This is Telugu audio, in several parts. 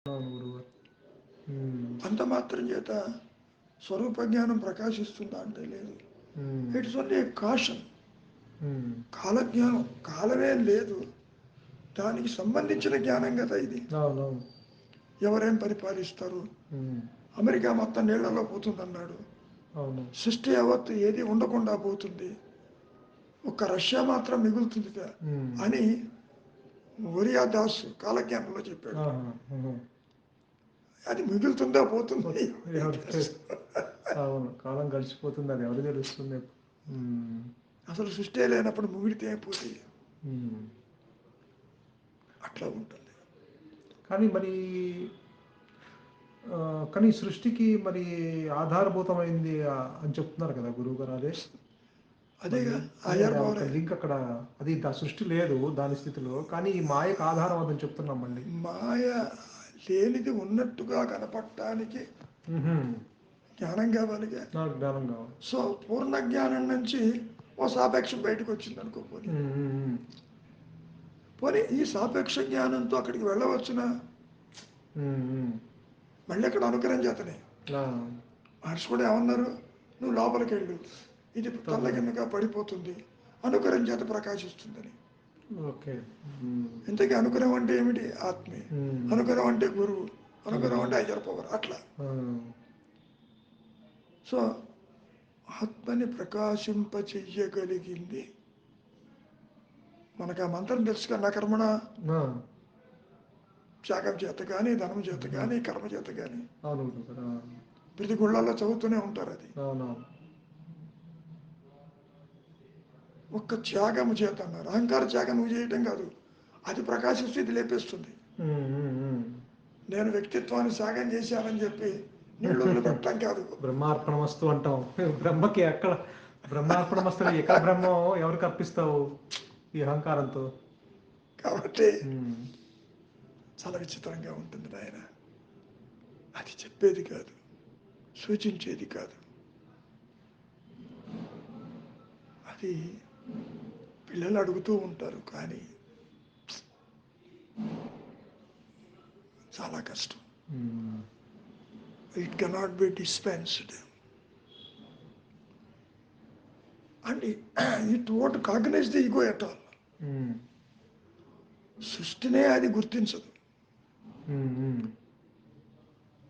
అవును గురుగారు. హ్మ్. అంత మాత్రం చేత స్వరూప జ్ఞానం ప్రకాశిస్తుందా అంటే లేదు. హ్మ్. It's only caution. హ్మ్. కాలజ్ఞానం కాలమే లేదు, దానికి సంబంధించిన జ్ఞానం కదా ఇది. అవునవును. ఎవరేం పరిపాలిస్తారు, హ్మ్. అమెరికా మొత్తం నీళ్లలో పోతుందన్నాడు, అవును. సృష్టి యావత్తు ఏది ఉండకుండా పోతుంది, ఒక్క రష్యా మాత్రం మిగులుతుందిగా హ్మ్. అని ఒరియా దాస్ కాలజ్ఞానంలో చెప్పాడు. ఆహా! ఆహా! అది మిగులుతుందా పోతుంది ఎవరికి తెలుసు. అవును. కాలం గడిచిపోతుంది. అది ఎవరికి తెలుస్తుంది. హ్మ్. అసలు సృష్టి లేనప్పుడు ముగిడితే అయిపోతుంది. హ్మ్. అట్లా ఉంటుంది. కానీ మరి కానీ సృష్టికి మరి ఆధారభూతమైంది అని చెప్తున్నారు కదా గురువుగారు అదే. మరి అదేగా అదే హయ్యర్ అదే ఒక పవరే. లింక్ అక్కడ అది సృష్టి లేదు దాని స్థితిలో. కానీ ఈ మాయకు ఆధారం అదని చెప్తున్నాం మళ్ళీ. మాయ లేనిది ఉన్నట్టుగా కనపడటానికి హుహు. జ్ఞానం కావాలిగా. నాకు జ్ఞానం కావాలి. సో పూర్ణ జ్ఞానం నుంచి ఓ సాపేక్షం బయటకు వచ్చింది అనుకో. పోనీ హ్మ్. హ్మ్. హ్మ్. పోనీ ఈ సాపేక్ష జ్ఞానంతో అక్కడికి వెళ్ళవచ్చునా? హ్మ్. హ్మ్. మళ్ళీ అక్కడ అనుగ్రహం చేతనే. ఆ! మహర్షి కూడా ఏమన్నారు, నువ్వు లోపలికి వెళ్ళు, ఇది తప్పదు. తల్లకిందగా పడిపోతుంది, అనుగ్రహం చేత ప్రకాశిస్తుందని. ఓకే. హ్మ్. ఇంతకీ అనుగ్రహం అంటే ఏమిటి? ఆత్మే. హ్మ్. అనుగ్రహం అంటే గురువు, అనుగ్రహం గురువు. అంటే హయ్యర్ పవర్. అట్లా. ఆ! సో ఆత్మని ప్రకాశింపచెయ్యగలిగింది మనకు ఆ మంత్రం తెలుసుగా, నా కర్మణ ఆ! త్యాగం చేత కానీ, ధనం చేత ఆ! కానీ, కర్మ చేత కానీ. అవును గురువుగారు. ప్రతి గుళ్ళల్లో చదువుతూనే ఉంటారు అది. అవునవును. ఒక్క త్యాగము చేత అన్నారు. అహంకార త్యాగం నువ్వు చేయటం కాదు, అది ప్రకాశిస్తే ఇది లేపేస్తుంది. హ్మ్. హ్మ్. హ్మ్. నేను వ్యక్తిత్వాన్ని త్యాగం చేశానని చెప్పి నీళ్ళు వదిలిపెట్టడం కాదు. బ్రహ్మార్పణమస్తు అంటాం. బ్రహ్మకి ఎక్కడ బ్రహ్మార్పణమస్తు ఎక్కడ బ్రహ్మం ఎవరికి అర్పిస్తావు ఈ అహంకారంతో? కాబట్టి హ్మ్. చాలా విచిత్రంగా ఉంటుంది నాయన. అది చెప్పేది కాదు, సూచించేది కాదు. అది పిల్లలు అడుగుతూ ఉంటారు కానీ చాలా కష్టం. హ్మ్. It cannot be dispensed and it won't cognise the ego at all. హ్మ్. సృష్టినే అది గుర్తించదు. హ్మ్. హ్మ్.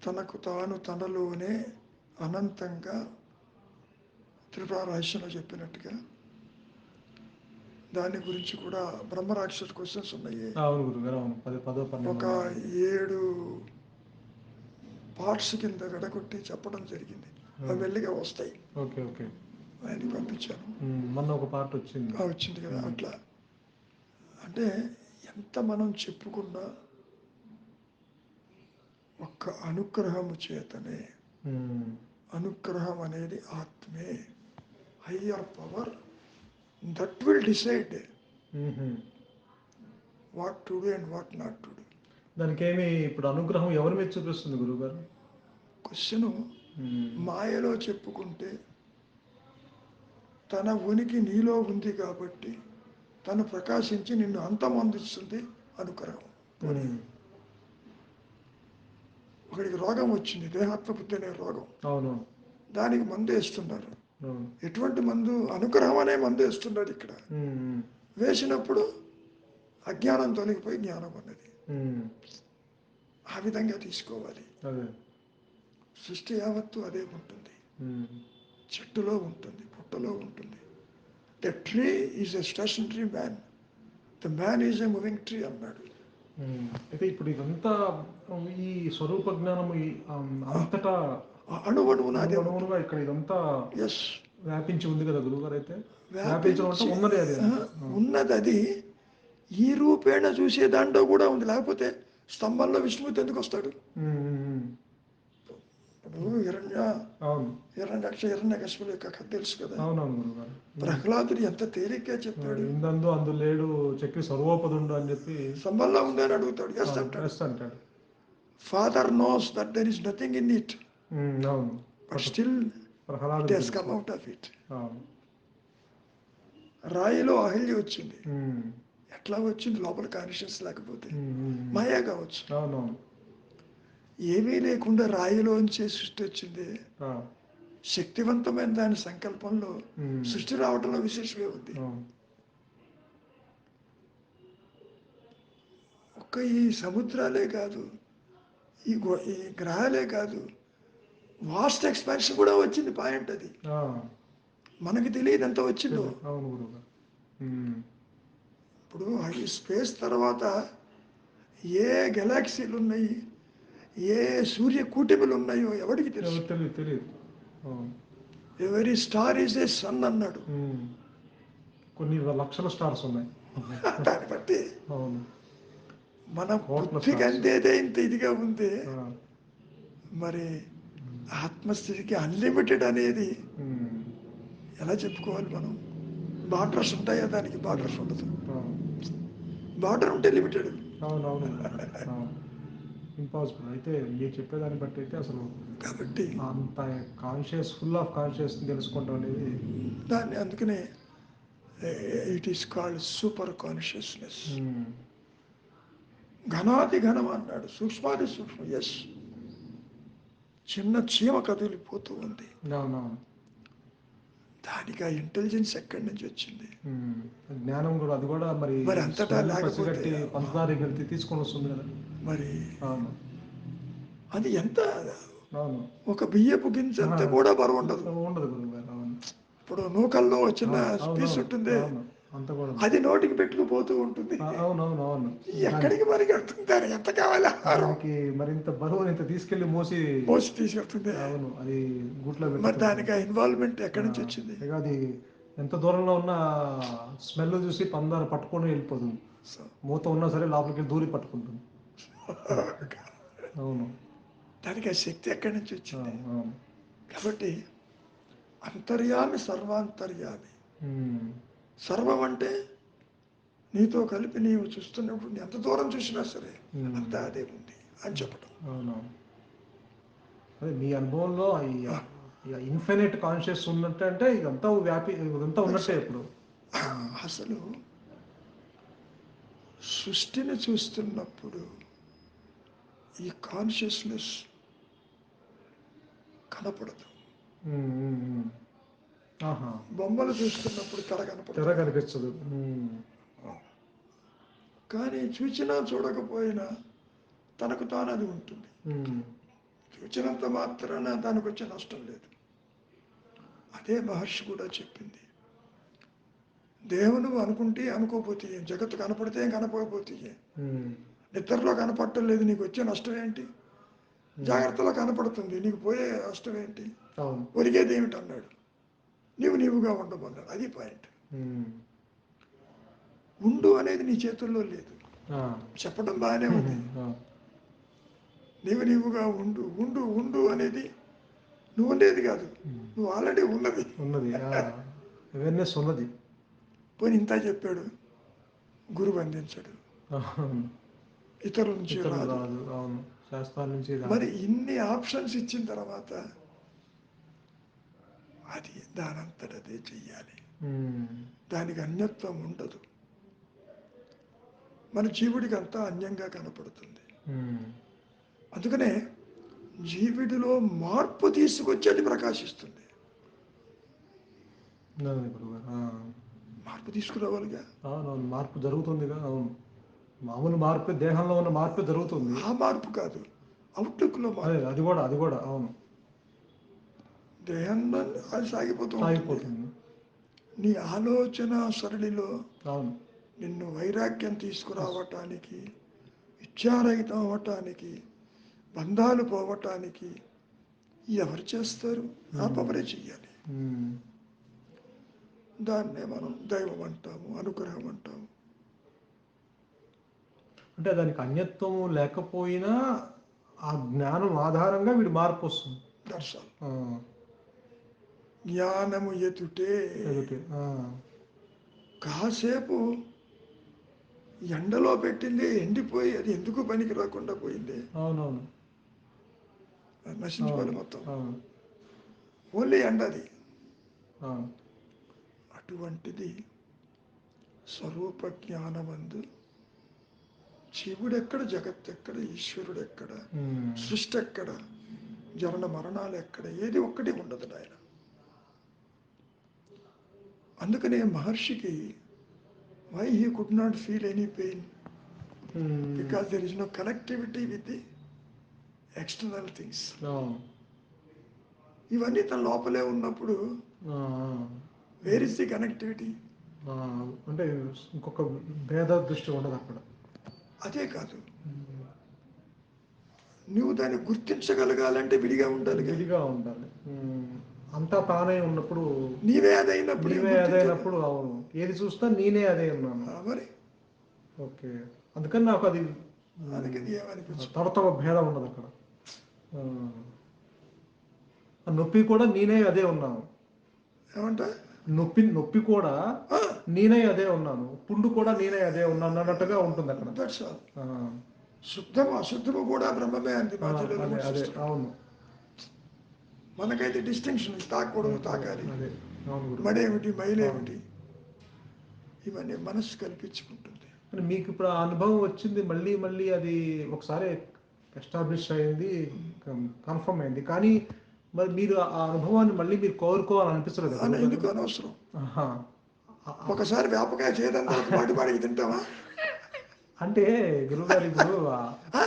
తనకు తాను తనలోనే అనంతంగా త్రిపుర రహస్యంలో చెప్పినట్టుగా దాని గురించి కూడా బ్రహ్మరాక్షస క్వశ్చన్స్ ఉన్నాయి. అవును గురుగారు. అవును. 10 ఒక 12 ఉన్నాయి. 7 పార్ట్స్ కింద విడగొట్టి చెప్పడం జరిగింది. ఆ! అవి మెల్లిగా వస్తాయి. ఓకే. ఓకే. ఆయనకి పంపించాను. హ్మ్. మొన్న ఒక పార్ట్ వచ్చింది. వచ్చింది కదా. హ్మ్. అట్లా అంటే ఎంత మనం చెప్పుకున్నా ఒక్క అనుగ్రహము చేతనే. హ్మ్. అనుగ్రహం అనేది ఆత్మే, higher power, that will decide హుహు. What to do and what not to do. దానికేమి ఇప్పుడు అనుగ్రహం ఎవరి మీద చూపిస్తుంది గురువుగారు? క్వశ్చను హ్మ్. మాయలో చెప్పుకుంటే తన ఉనికి నీలో ఉంది కాబట్టి తను ప్రకాశించి నిన్ను అంతమొందిస్తుంది అనుగ్రహం. పోనీ హ్మ్. ఒకడికి రోగం వచ్చింది, దేహాత్మ బుద్ధి అనే రోగం, అవునవును. దానికి మందు వేస్తున్నారు. అవును. ఎటువంటి మందు? అనుగ్రహం అనే మందు వేస్తున్నాడు ఇక్కడ. హ్మ్. హ్మ్. వేసినప్పుడు అజ్ఞానం తొలగిపోయి జ్ఞానం అన్నది. హ్మ్. ఆ విధంగా తీసుకోవాలి. అదే. సృష్టి యావత్తు అదే ఉంటుంది. హ్మ్. చెట్టులో ఉంటుంది, పుట్టలో ఉంటుంది. The tree is a stationary man, the man is a moving tree అన్నాడు. హ్మ్. అయితే ఇప్పుడు ఇదంతా ఈ స్వరూప జ్ఞానం అంతటా అణువణువున అదే ఉంటుంది. అణువణువునుగా ఇక్కడ ఇదంతా ఎస్, వ్యాపించి ఉంది కదా గురువుగారు అయితే? వ్యాపించడం అంటే వ్యాపించి ఉన్నదే అది అంతా. ఆ. ఉన్నది. అది ఈ రూపేణ చూసే దాంట్లో కూడా ఉంది. లేకపోతే స్తంభంలో విష్ణుమూర్తి ఎందుకు వస్తాడు? హ్మ్. హ్మ్. హ్మ్. ఇప్పుడు అవును. హిరణ్యకశిపుల యొక్క కథ తెలుసు కదా. అవునవును గురువుగారు. ప్రహ్లాదుడు ఎంత తేలిగ్గా చెప్పాడు. ఇందందు అందు లేడు చక్రి సర్వోపదుండు అని చెప్పి స్తంభంలో ఉంది అని అడుగుతాడు, ఎస్ అంటాడు. ఎస్ అంటాడు. Father knows that there is nothing in it, అవును. బట్ బట్ స్టిల్ ఇట్ ప్రహ్లాదుడు హెస్ తెలుసు. Come out of it. అవును. రాయిలో అహల్య వచ్చింది. హ్మ్. ఎట్లా వచ్చింది? లోపల కాన్షియస్ లేకపోతే. హ్మ్. హ్మ్. హ్మ్. మాయా కావచ్చు. అవునవును. ఏమీ లేకుండా రాయిలోంచి సృష్టి వచ్చింది. ఆ, శక్తివంతమైన దాని సంకల్పంలో ఉమ్, సృష్టి రావడంలో విశేషమే ఉంది. అవును, ఒక్క ఈ సముద్రాలే కాదు, ఈ గ్రహాలే కాదు, వాస్ట్ ఎక్స్పాన్షన్ కూడా వచ్చింది. పాయింట్ అది ఆ, మనకి తెలియదు ఎంత వచ్చిందో. అవును గురువుగారు. ఉమ్, ఇప్పుడు ఈ స్పేస్ తర్వాత ఏ గెలాక్సీలు ఉన్నాయి, ఏ సూర్య కూటమిలు ఉన్నాయో ఎవరికి తెలుసు. ఎవరు తెలియదు, తెలియదు. అవును, every star is a sun అన్నాడు. ఉమ్, కొన్ని లక్షల స్టార్స్ ఉన్నాయి. దాన్ని బట్టి అవును, మన కోట్ల బుద్ధికి stars. అందేదే ఇంత ఇదిగా ఉంది. ఆ, మరి ఆత్మస్థితికి అన్లిమిటెడ్ అనేది ఉమ్, ఎలా చెప్పుకోవాలి మనం? బార్డర్స్ ఉంటాయా? దానికి బార్డర్స్ ఉండదు. అవును, బార్డర్ ఉంటే లిమిటెడ్. అవును, అవును గురువుగారు. అవును, ఇంపాసిబుల్. అయితే మీరు చెప్పేదాన్ని బట్టి అయితే అసలు కాబట్టి అంత కాన్షియస్, ఫుల్ ఆఫ్ కాన్షియస్ తెలుసుకోవడం అనేది. దాన్ని అందుకనే it is called super consciousness. ఉమ్, ఘనాతి ఘనం అన్నాడు, సూక్ష్మాది సూక్ష్మం. ఎస్, చిన్న చీమ కదిలిపోతూ ఉంది. అవునవును. దానికి ఆ ఇంటెలిజెన్స్ ఎక్కడి నుంచి వచ్చింది? ఉమ్, జ్ఞానం కూడా, అది కూడా మరి మరి అంతటా స్మెల్ లేకపోతే పసిగట్టి పంచదార గెలిచి తీసుకొని వస్తుంది కదా. మరి అవును, అది ఎంత? అవును. ఒక బియ్యపు గింజ అంత కూడా బరువు ఉండదు. ఉండదు గురువు గారు. అవును, ఇప్పుడు నూకల్లో చిన్న పీస్ అవునవును. ఉంటుంది, అవును, అంత కూడా ఉంది. అది నోటికి పెట్టుకుపోతూ ఉంటుంది. అవునవును, అవును. ఎక్కడికి పరిగెడుతుంది? దానికి ఎంత కావాలి ఆహారం? దానికి మరింత బరువు ఇంత తీసుకెళ్లి మోసి. మోసి తీసుకెళ్తుంది. అవును, అది గూట్లో మరి పెట్టుకుంటుంది. దానికి ఆ ఇన్వాల్వ్మెంట్ ఎక్కడి నుంచి వచ్చింది? ఇక అది ఎంత దూరంలో ఉన్న స్మెల్ చూసి పందారు పట్టుకొని వెళ్ళిపోతుంది. సో మూత ఉన్నా సరే లోపలికి దూరి పట్టుకుంటుంది. అవును, దానికి ఆ శక్తి ఎక్కడి నుంచి వచ్చింది? అవును. కాబట్టి అంతర్యామి సర్వాంతర్యామి. ఉమ్, సర్వం అంటే నీతో కలిపి నీవు చూస్తున్నప్పుడు ఎంత దూరం చూసినా సరే అంతా అదే ఉంది అని చెప్పడం. అవునవును. అదే మీ అనుభవంలో ఇన్ఫినిట్ కాన్షియస్ ఉన్నట్టే, అంటే ఇదంతా ఇదంతా ఉన్నట్టే ఇప్పుడు. అసలు సృష్టిని చూస్తున్నప్పుడు ఈ కాన్షియస్నెస్ కనపడదు. ఉమ్, ఉమ్, ఉమ్. ఆహా, బొమ్మలు చూస్తున్నప్పుడు తెర తెర కనపడదు. కనిపించదు. ఉమ్, కానీ చూచినా చూడకపోయినా తనకు తాను అది ఉంటుంది. ఉమ్, చూచినంత మాత్రాన దానికి వచ్చే నష్టం లేదు. అదే మహర్షి కూడా చెప్పింది. దేవుడు అనుకుంటే అనుకోపోతే, జగత్తు కనపడితే కనపడకపోతే, ఉమ్, నిద్రలో కనపడటం లేదు, నీకు వచ్చే నష్టం ఏంటి? జాగ్రత్తలో కనపడుతుంది, నీకు పోయే నష్టం ఏంటి? అవును. ఒరిగేది ఏమిటి అన్నాడు. నీవుగా ఉండమన్నాడు. అది పాయింట్. ఉమ్, ఉండు అనేది నీ చేతుల్లో లేదు. ఆ, చెప్పడం బాగానే ఉంది. ఆ, నీవుగా ఉండు ఉండు ఉండు అనేది నువ్వు ఉండేది కాదు, నువ్వు ఆల్రెడీ ఉన్నది. ఉన్నది. అవేర్నెస్ ఉన్నది. పోనీ ఇంత చెప్పాడు, గురువు అందించాడు, అవును, ఇతరుల నుంచి ఇతరులు రాదు. రాదు. అవును, శాస్త్రాల నుంచి రాదు. మరి ఇన్ని ఆప్షన్స్ ఇచ్చిన తర్వాత అది దానంతటదే చెయ్యాలి. ఉమ్, దానికి అన్యత్వం ఉండదు. మన జీవుడికి అంతా అన్యంగా కనపడుతుంది. ఉమ్, అందుకనే జీవుడిలో మార్పు తీసుకొచ్చి అది ప్రకాశిస్తుంది. అదే గురువుగారు. మార్పు తీసుకురావాలిగా. అవునవును, మార్పు జరుగుతుందిగా. అవును, మామూలు మార్పు, దేహంలో ఉన్న మార్పు జరుగుతుంది. ఆ మార్పు కాదు, అవుట్లుక్లో అదే, మార్పు. అది కూడా. అవును, దేహంలో అది సాగిపోతూ ఉంటుంది. సాగిపోతుంది. నీ ఆలోచన సరళిలో అవును, నిన్ను వైరాగ్యం తీసుకురావటానికి, ఇచ్ఛారహితం అవ్వటానికి, బంధాలు పోవటానికి ఎవరు చేస్తారు? ఆపవరే చెయ్యాలి. ఉమ్, దాన్నే మనం దైవం అంటాము, అనుగ్రహం అంటాము. అంటే దానికి అన్యత్వము లేకపోయినా ఆ జ్ఞానం ఆధారంగా వీడి మార్పు వస్తుంది. దర్శనం ఆ, జ్ఞానము ఎదుటే. ఎదుటి. కాసేపు ఎండలో పెట్టింది ఎండిపోయి అది ఎందుకు పనికి రాకుండా పోయింది, అవునవును, అది నశించిపోయి అవును, మొత్తం. అవును, ఓన్లీ ఎండ అది. అవును. అటువంటిది స్వరూప జ్ఞానమందు జీవుడు ఎక్కడ, జగత్ ఎక్కడ, ఈశ్వరుడు ఎక్కడ, సృష్టి ఎక్కడ, జనన మరణాలు ఎక్కడ, ఏది ఒక్కటి ఉండదు నాయన. అందుకనే మహర్షికి why he could not feel any pain, because there is no connectivity with the external things. ఇవన్నీ తన లోపలే ఉన్నప్పుడు వేర్ ఇస్ ది కనెక్టివిటీ? అంటే ఇంకొక భేద దృష్టి ఉండదు అక్కడ. అదే కాదు, నువ్వు దాన్ని గుర్తించగలగాలంటే విడిగా ఉండాలి. విడిగా ఉండాలి. అంతా తానే ఉన్నప్పుడు, నీవే అదైనప్పుడు, నీవే అదైనప్పుడు, అవును, ఏది చూస్తా నేనే అదే ఉన్నాను. మరి ఓకే, అందుకని నాకు అది తొడతొడ భేదం ఉండదు అక్కడ. నొప్పి కూడా నేనే అదే ఉన్నాను. ఏమంట? నొప్పి కూడా నేనే అదే ఉన్నాను, పుండు కూడా నేనే అదే ఉన్నాను అన్నట్టుగా ఉంటుంది అక్కడ. శుద్ధము అశుద్ధము కూడా బ్రహ్మమే అంది. అదే, అవును. మనకైతే డిస్టింక్షన్ తాకూడదు, తాకాలి, మడేమిటి, మైలేమిటి, ఇవన్నీ మనసు కల్పించుకుంటుంది. మీకు ఇప్పుడు ఆ అనుభవం వచ్చింది, మళ్ళీ మళ్ళీ అది ఒకసారి ఎస్టాబ్లిష్ అయింది, కన్ఫర్మ్ అయింది, కానీ మరి మీరు ఆ అనుభవాన్ని మళ్ళీ మీరు కోరుకోవాలనిపించలేదు? ఎందుకు అనవసరం? ఒకసారి వేపకాయ చేయడం వాటికి తింటావా? అంటే గురువుగారు ఇప్పుడు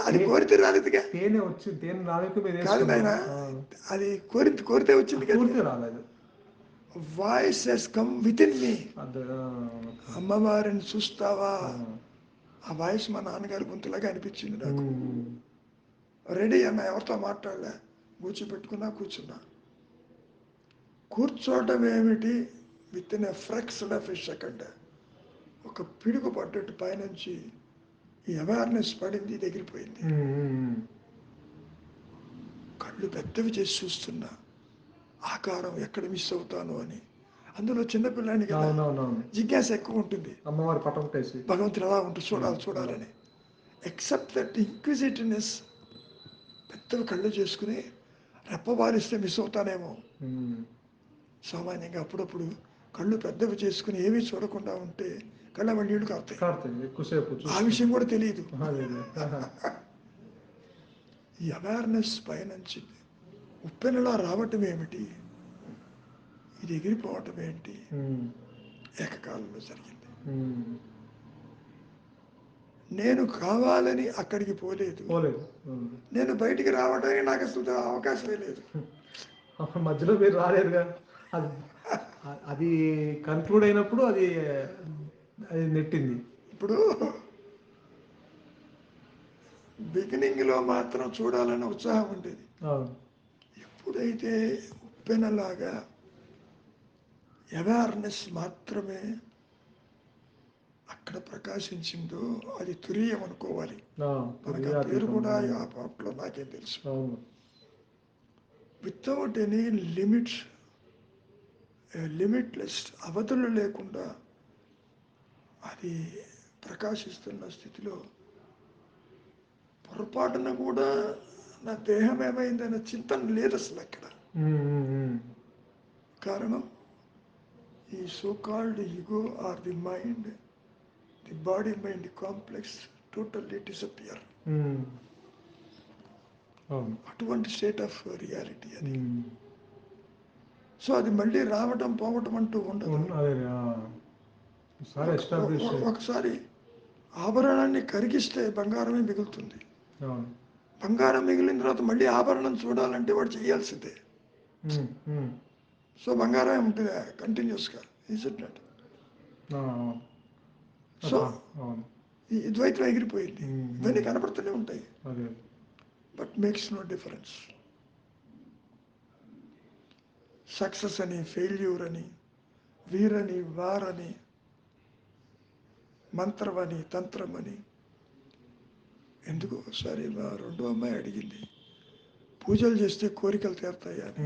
అది కోరితే రాలేదుగా. తేనె వచ్చింది, తేనె రాలేక కాదు నాయన, అది కోరితే వచ్చింది కదా. కోరితే రాలేదు. Voice has come within me. అమ్మవారిని చూస్తావా? ఆ వాయిస్ మా నాన్నగారి గొంతులాగా అనిపించింది నాకు. రెడీ అన్న, ఎవరితో మాట్లాడలే, కూర్చున్నా. కూర్చోవటం ఏమిటి, with in a fraction of a second ఒక పిడుగు పడ్డట్టు పైనుంచి ఈ అవేర్నెస్ పడింది, ఎగిరిపోయింది. కళ్ళు పెద్దవి చేసి చూస్తున్నా, ఆకారం ఎక్కడ మిస్ అవుతాను అని. అందులో చిన్నపిల్లని కదా, జిజ్ఞాస ఎక్కువ ఉంటుంది. అమ్మవారి పటం కేసి భగవంతుడు ఎలా ఉంటుంది చూడాలని. ఎక్సెప్ట్ దట్ ఇంక్విజిటివ్నెస్, పెద్దవి కళ్ళు చేసుకుని రెప్పవారిస్తే మిస్ అవుతానేమో. సామాన్యంగా అప్పుడప్పుడు కళ్ళు పెద్దవి చేసుకుని ఏమీ చూడకుండా ఉంటే కళ్ళ నీళ్లు కారుతాయి, ఎక్కువసేపు. ఆ విషయం కూడా తెలియదు. ఈ అవేర్నెస్ పైనుంచి ఉప్పెనలా రావటం ఏమిటి, ఇది ఎగిరిపోవటం ఏంటి, ఏకకాలంలో జరిగింది. నేను కావాలని అక్కడికి పోలేదు. నేను బయటికి రావడానికి నాకు అసలు అవకాశమే లేదు. మధ్యలో మీరు రాలేదుగా. అది కన్క్లూడ్ అయినప్పుడు అది నెట్టింది. ఇప్పుడు బిగినింగ్లో మాత్రం చూడాలని ఉత్సాహం ఉండేది. ఎప్పుడైతే ఉప్పెనలాగా అవేర్నెస్ మాత్రమే అక్కడ ప్రకాశించిందో అది తురీయం అనుకోవాలి. మనకు ఆ పేరు కూడా ఆ పాటలో నాకేం తెలుసు. వితౌట్ ఎనీ లిమిట్స్, లిమిట్లెస్, అవధులు లేకుండా అది ప్రకాశిస్తున్న స్థితిలో పొరపాటున కూడా నా దేహం ఏమైందన్న చింతన లేదు అసలు అక్కడ. కారణం, ఈ so called ego or the mind, the body mind complex totally disappear. అటువంటి స్టేట్ ఆఫ్ రియాలిటీ అది. సో అది మళ్ళీ రావటం పోవటం అంటూ ఉండదు. ఒకసారి ఆభరణాన్ని కరిగిస్తే బంగారమే మిగులుతుంది. బంగారం మిగిలిన తర్వాత మళ్ళీ ఆభరణం చూడాలంటే వాడు చేయాల్సిందే. సో బంగారమే ఉంటుంది కంటిన్యూస్గా. Is it not? సో ఈ ద్వైతం ఎగిరిపోయింది. ఇవన్నీ కనపడుతూనే ఉంటాయి, but makes no difference. Success అని, ఫెయిల్యూర్ అని, వీరని, వారని, మంత్రమని, తంత్రమని. ఎందుకు ఒకసారి మా రెండో అమ్మాయి అడిగింది, పూజలు చేస్తే కోరికలు తీరుతాయా అని.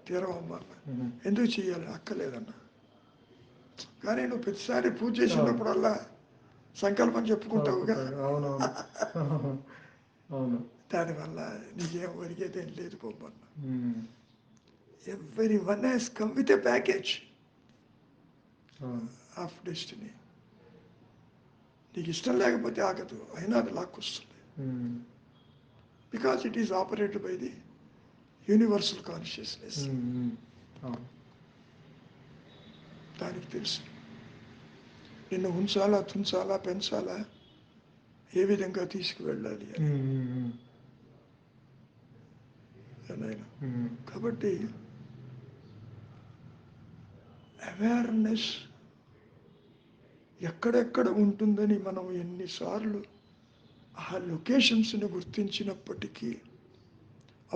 తీరవమ్మా. ఎందుకు చెయ్యాలి? అక్కర్లేదన్నా. కానీ నువ్వు ప్రతిసారి పూజ చేసినప్పుడల్లా సంకల్పం చెప్పుకుంటావుగా, దానివల్ల నీకేం ఒరిగేదేం లేదు పొమ్మన్నా. Everyone has come with a package of destiny. నీకు ఇష్టం లేకపోతే ఆగదు, అయినా అది లాక్కొస్తుంది. Because it is operated by the universal consciousness. దానికి తెలుసు నిన్ను ఉంచాలా, తుంచాలా, పెంచాలా, ఏ విధంగా తీసుకువెళ్ళాలి అని. కాబట్టి అవేర్నెస్ ఎక్కడెక్కడ ఉంటుందని మనం ఎన్నిసార్లు ఆ లొకేషన్స్ని గుర్తించినప్పటికీ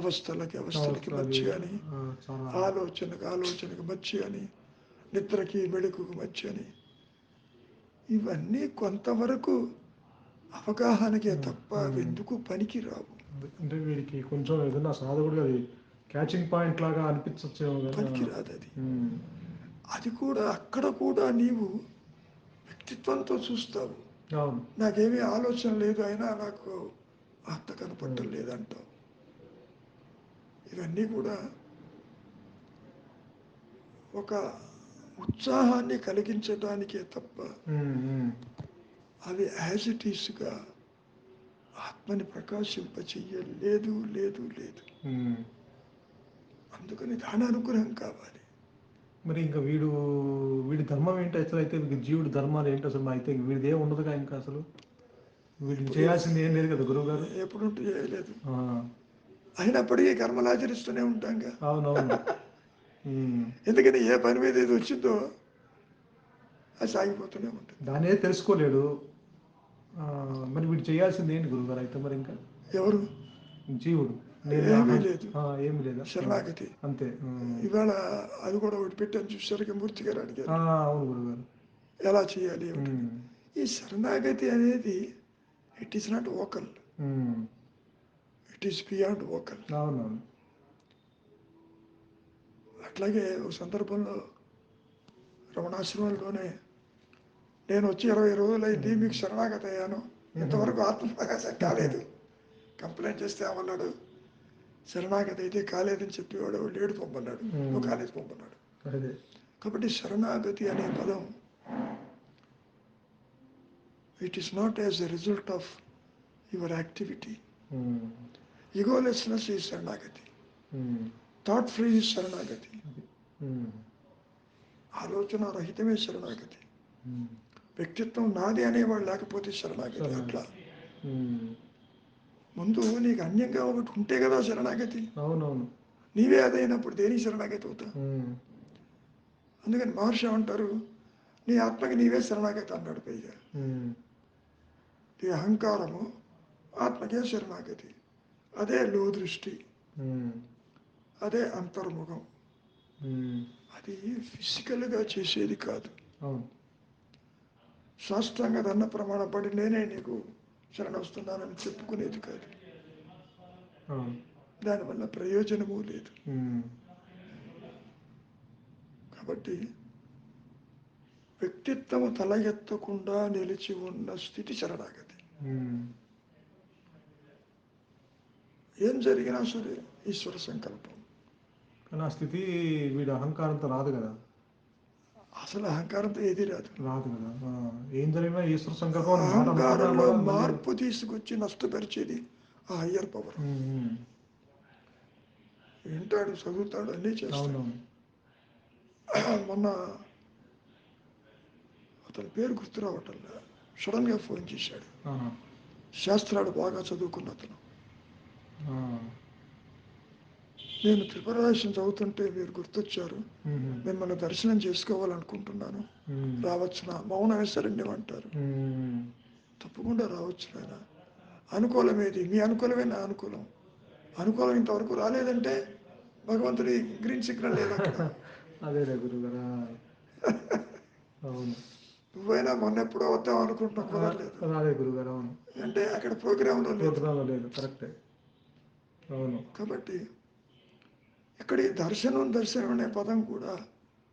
అవస్థలకి మధ్య అని, ఆలోచనకు మధ్య అని, నిద్రకి మెళుకుకు మధ్య అని, ఇవన్నీ కొంతవరకు అవగాహనకే తప్ప ఎందుకు పనికి రావు. అంటే వీడికి కొంచెం ఏదైనా సాధకుడు అది క్యాచింగ్ పాయింట్ లాగా అనిపించవచ్చు, పనికి రాదు అది. అది కూడా అక్కడ కూడా నీవు వ్యక్తిత్వంతో చూస్తావు. నాకేమీ ఆలోచన లేదు, అయినా నాకు ఆత్మ కనపడటం లేదంటావు. ఇవన్నీ కూడా ఒక ఉత్సాహాన్ని కలిగించడానికే తప్ప అవి యాజ్ ఇట్ ఈస్గా ఆత్మని ప్రకాశింపచెయ్యలేదు. లేదు లేదు. అందుకని దాని అనుగ్రహం కావాలి. మరి ఇంకా వీడి ధర్మం ఏంటి అసలు? అయితే జీవుడి ధర్మాలు ఏంటి అసలు? అయితే వీడిది ఏం ఉండదుగా ఇంకా అసలు. వీడిని చేయాల్సింది ఏం లేదు కదా గురువు గారు? ఎప్పుడు చేయలేదు. అయినప్పటికీ కర్మలు ఆచరిస్తూనే ఉంటాంగా. అవునవును. ఎందుకని ఏ పని మీద ఇది వచ్చిందో అది సాగిపోతూనే ఉంటుంది. దానే తెలుసుకోలేడు. మరి వీడు చేయాల్సింది ఏంటి గురువు గారు అయితే మరి? ఇంకా ఎవరు? జీవుడు. ఏమీ లేదు, ఏమి లేదా? శరణాగతి అంతే. ఇవాళ అది కూడా ఒకటి పెట్టాను చూసారు, మూర్తి గారు అడిగారు అవును గురువు గారు ఎలా చేయాలి. ఈ శరణాగతి అనేది it is not vocal, it is beyond vocal. అవునవును. అట్లాగే ఒక సందర్భంలో రమణాశ్రమంలోనే నేను వచ్చి 20 రోజులైంది, మీకు శరణాగతి అయ్యాను, ఇంతవరకు ఆత్మప్రకాశం కాలేదు. కంప్లైంట్ చేస్తే ఏమన్నాడు, శరణాగతి అయితే కాలేదని చెప్పేవాడు లేడు, పంపన్నాడు. నువ్వు కాలేజ్ పంపన్నాడు. కాబట్టి శరణాగతి అనే పదం it is not as a result of your activity. Egolessness is శరణాగతి, థాట్ ఫ్రీ ఈజ్ శరణాగతి, ఆలోచన రహితమే శరణాగతి, వ్యక్తిత్వం నాది అనేవాడు లేకపోతే శరణాగతి. అట్లా ముందు నీకు అన్యంగా ఒకటి ఉంటే కదా శరణాగతి. అవునవును. నీవే అదైనప్పుడు దేనికి శరణాగతి అవుతా? అందుకని మహర్షి అంటారు, నీ ఆత్మకి నీవే శరణాగతి అన్నాడు. పైగా నీ అహంకారము ఆత్మకే శరణాగతి. అదే లో దృష్టి, అదే అంతర్ముఖం. అది ఫిజికల్గా చేసేది కాదు. శాస్త్రంగా దన్న ప్రమాణం పడి నేనే నీకు శరణ వస్తున్నానని చెప్పుకునేది కాదు. దానివల్ల ప్రయోజనము లేదు. కాబట్టి వ్యక్తిత్వము తల ఎత్తకుండా నిలిచి ఉన్న స్థితి శరణాగతి. ఏం జరిగినా సరే ఈశ్వర సంకల్పం. కానీ ఆ స్థితి వీడు అహంకారంతో రాదు కదా. అసలు అహంకారంతో ఏది రాదు కదా. ఏం జరిగినా ఈశ్వర సంకల్పం. అహంకారంలో మార్పు తీసుకొచ్చి నష్టపరిచేది ఆ హయ్యర్ పవర్. వింటాడు, చదువుతాడు, అన్నీ చేస్తాడు. మొన్న అతని పేరు గుర్తు రావటంలా, సడన్గా ఫోన్ చేశాడు. శాస్త్రాలు బాగా చదువుకున్న అతను. నేను త్రిపురరాశం చదువుతుంటే మీరు గుర్తొచ్చారు, మిమ్మల్ని దర్శనం చేసుకోవాలనుకుంటున్నాను, రావచ్చునా? మౌనం వేస్తారండి అంటారు. తప్పకుండా రావచ్చు నాయన. అనుకూలమేది? మీ అనుకూలమే నా అనుకూలం. అనుకూలం ఇంతవరకు రాలేదంటే భగవంతుడి గ్రీన్ సిగ్నల్ లేదు అక్కడ. అదే గురుగారా. అవును. నువ్వైనా మొన్న ఎప్పుడో వద్దాం అనుకుంటున్నా, కుదరలేదు. అదే గురుగారు. అవును. అంటే అక్కడ ప్రోగ్రాంలో లేదు. కరెక్టే. అవును. కాబట్టి ఇక్కడ ఈ దర్శనం అనే పదం కూడా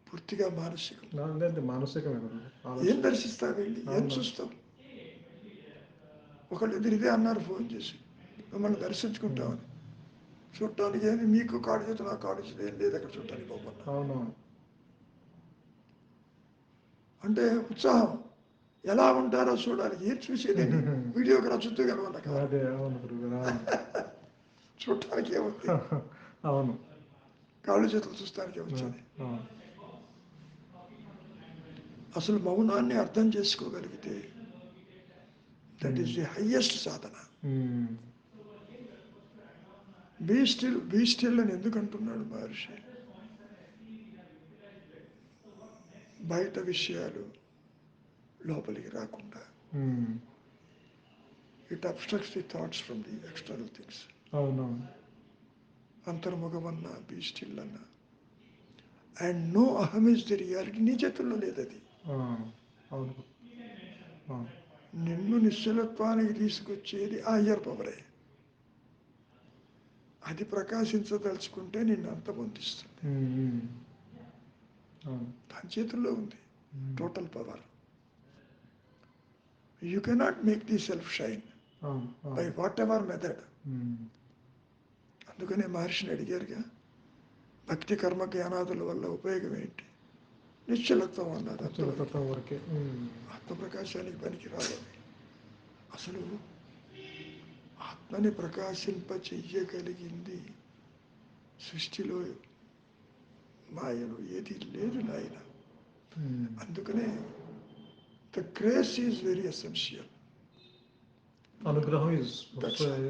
పూర్తిగా మానసికం. మానసికమే. ఏం దర్శిస్తావు వెళ్ళి? ఏం చూస్తావు? ఒకళ్ళు ఇదే అన్నారు ఫోన్ చేసి, మిమ్మల్ని దర్శించుకుంటామని. చూడటానికి ఏమి మీకు కాడు చేత నా కాడు చేత ఏం లేదు అక్కడ చూడటానికి పోమన్నా. అవునవును. అంటే ఉత్సాహం. ఎలా ఉంటారో చూడాలి. ఏం చూసేదండి, వీడియోగ్రాఫ్ చుట్టూ కలవాలి కదా, అదే అవును గురువు గారు, అవును. చూడటానికి ఏముంది, అవును కాళ్ళు చేతులు చూస్తానికి వచ్చేది. అవును. అసలు మౌనాన్ని అర్థం చేసుకోగలిగితే దట్ ఈస్ ది హయ్యెస్ట్ సాధన. ఉమ్. బీ స్టిల్ అని ఎందుకు అంటున్నాడు మహర్షి? బయట విషయాలు లోపలికి రాకుండా. ఉమ్. It obstructs the thoughts from the external things. అవునవును. అంతర్ముఖమన్నా, బీ స్టిల్ అన్నా. అండ్ నో అహం ఇస్ ది రియాలిటీ. నీ చేతుల్లో లేదు అది. అవును. అవును. నిన్ను నిశ్చలత్వానికి తీసుకొచ్చేది ఆ హయ్యర్ పవరే. అది ప్రకాశించదలుచుకుంటే నిన్ను అంతమొందిస్తుంది. ఉమ్. అవును. దాని చేతుల్లో ఉంది total power. You cannot make the self shine by what ever method. అందుకనే మహర్షిని అడిగారుగా, భక్తి కర్మ జ్ఞానాదుల వల్ల ఉపయోగం ఏంటి? నిశ్చలత్వం అన్నారు. వరకే. ఆత్మప్రకాశానికి పనికి రాదు. అసలు ఆత్మని ప్రకాశింప చెయ్యగలిగింది సృష్టిలో మాయలు ఏది లేదు నాయన. అందుకనే the grace is very essential. అనుగ్రహం ఇస్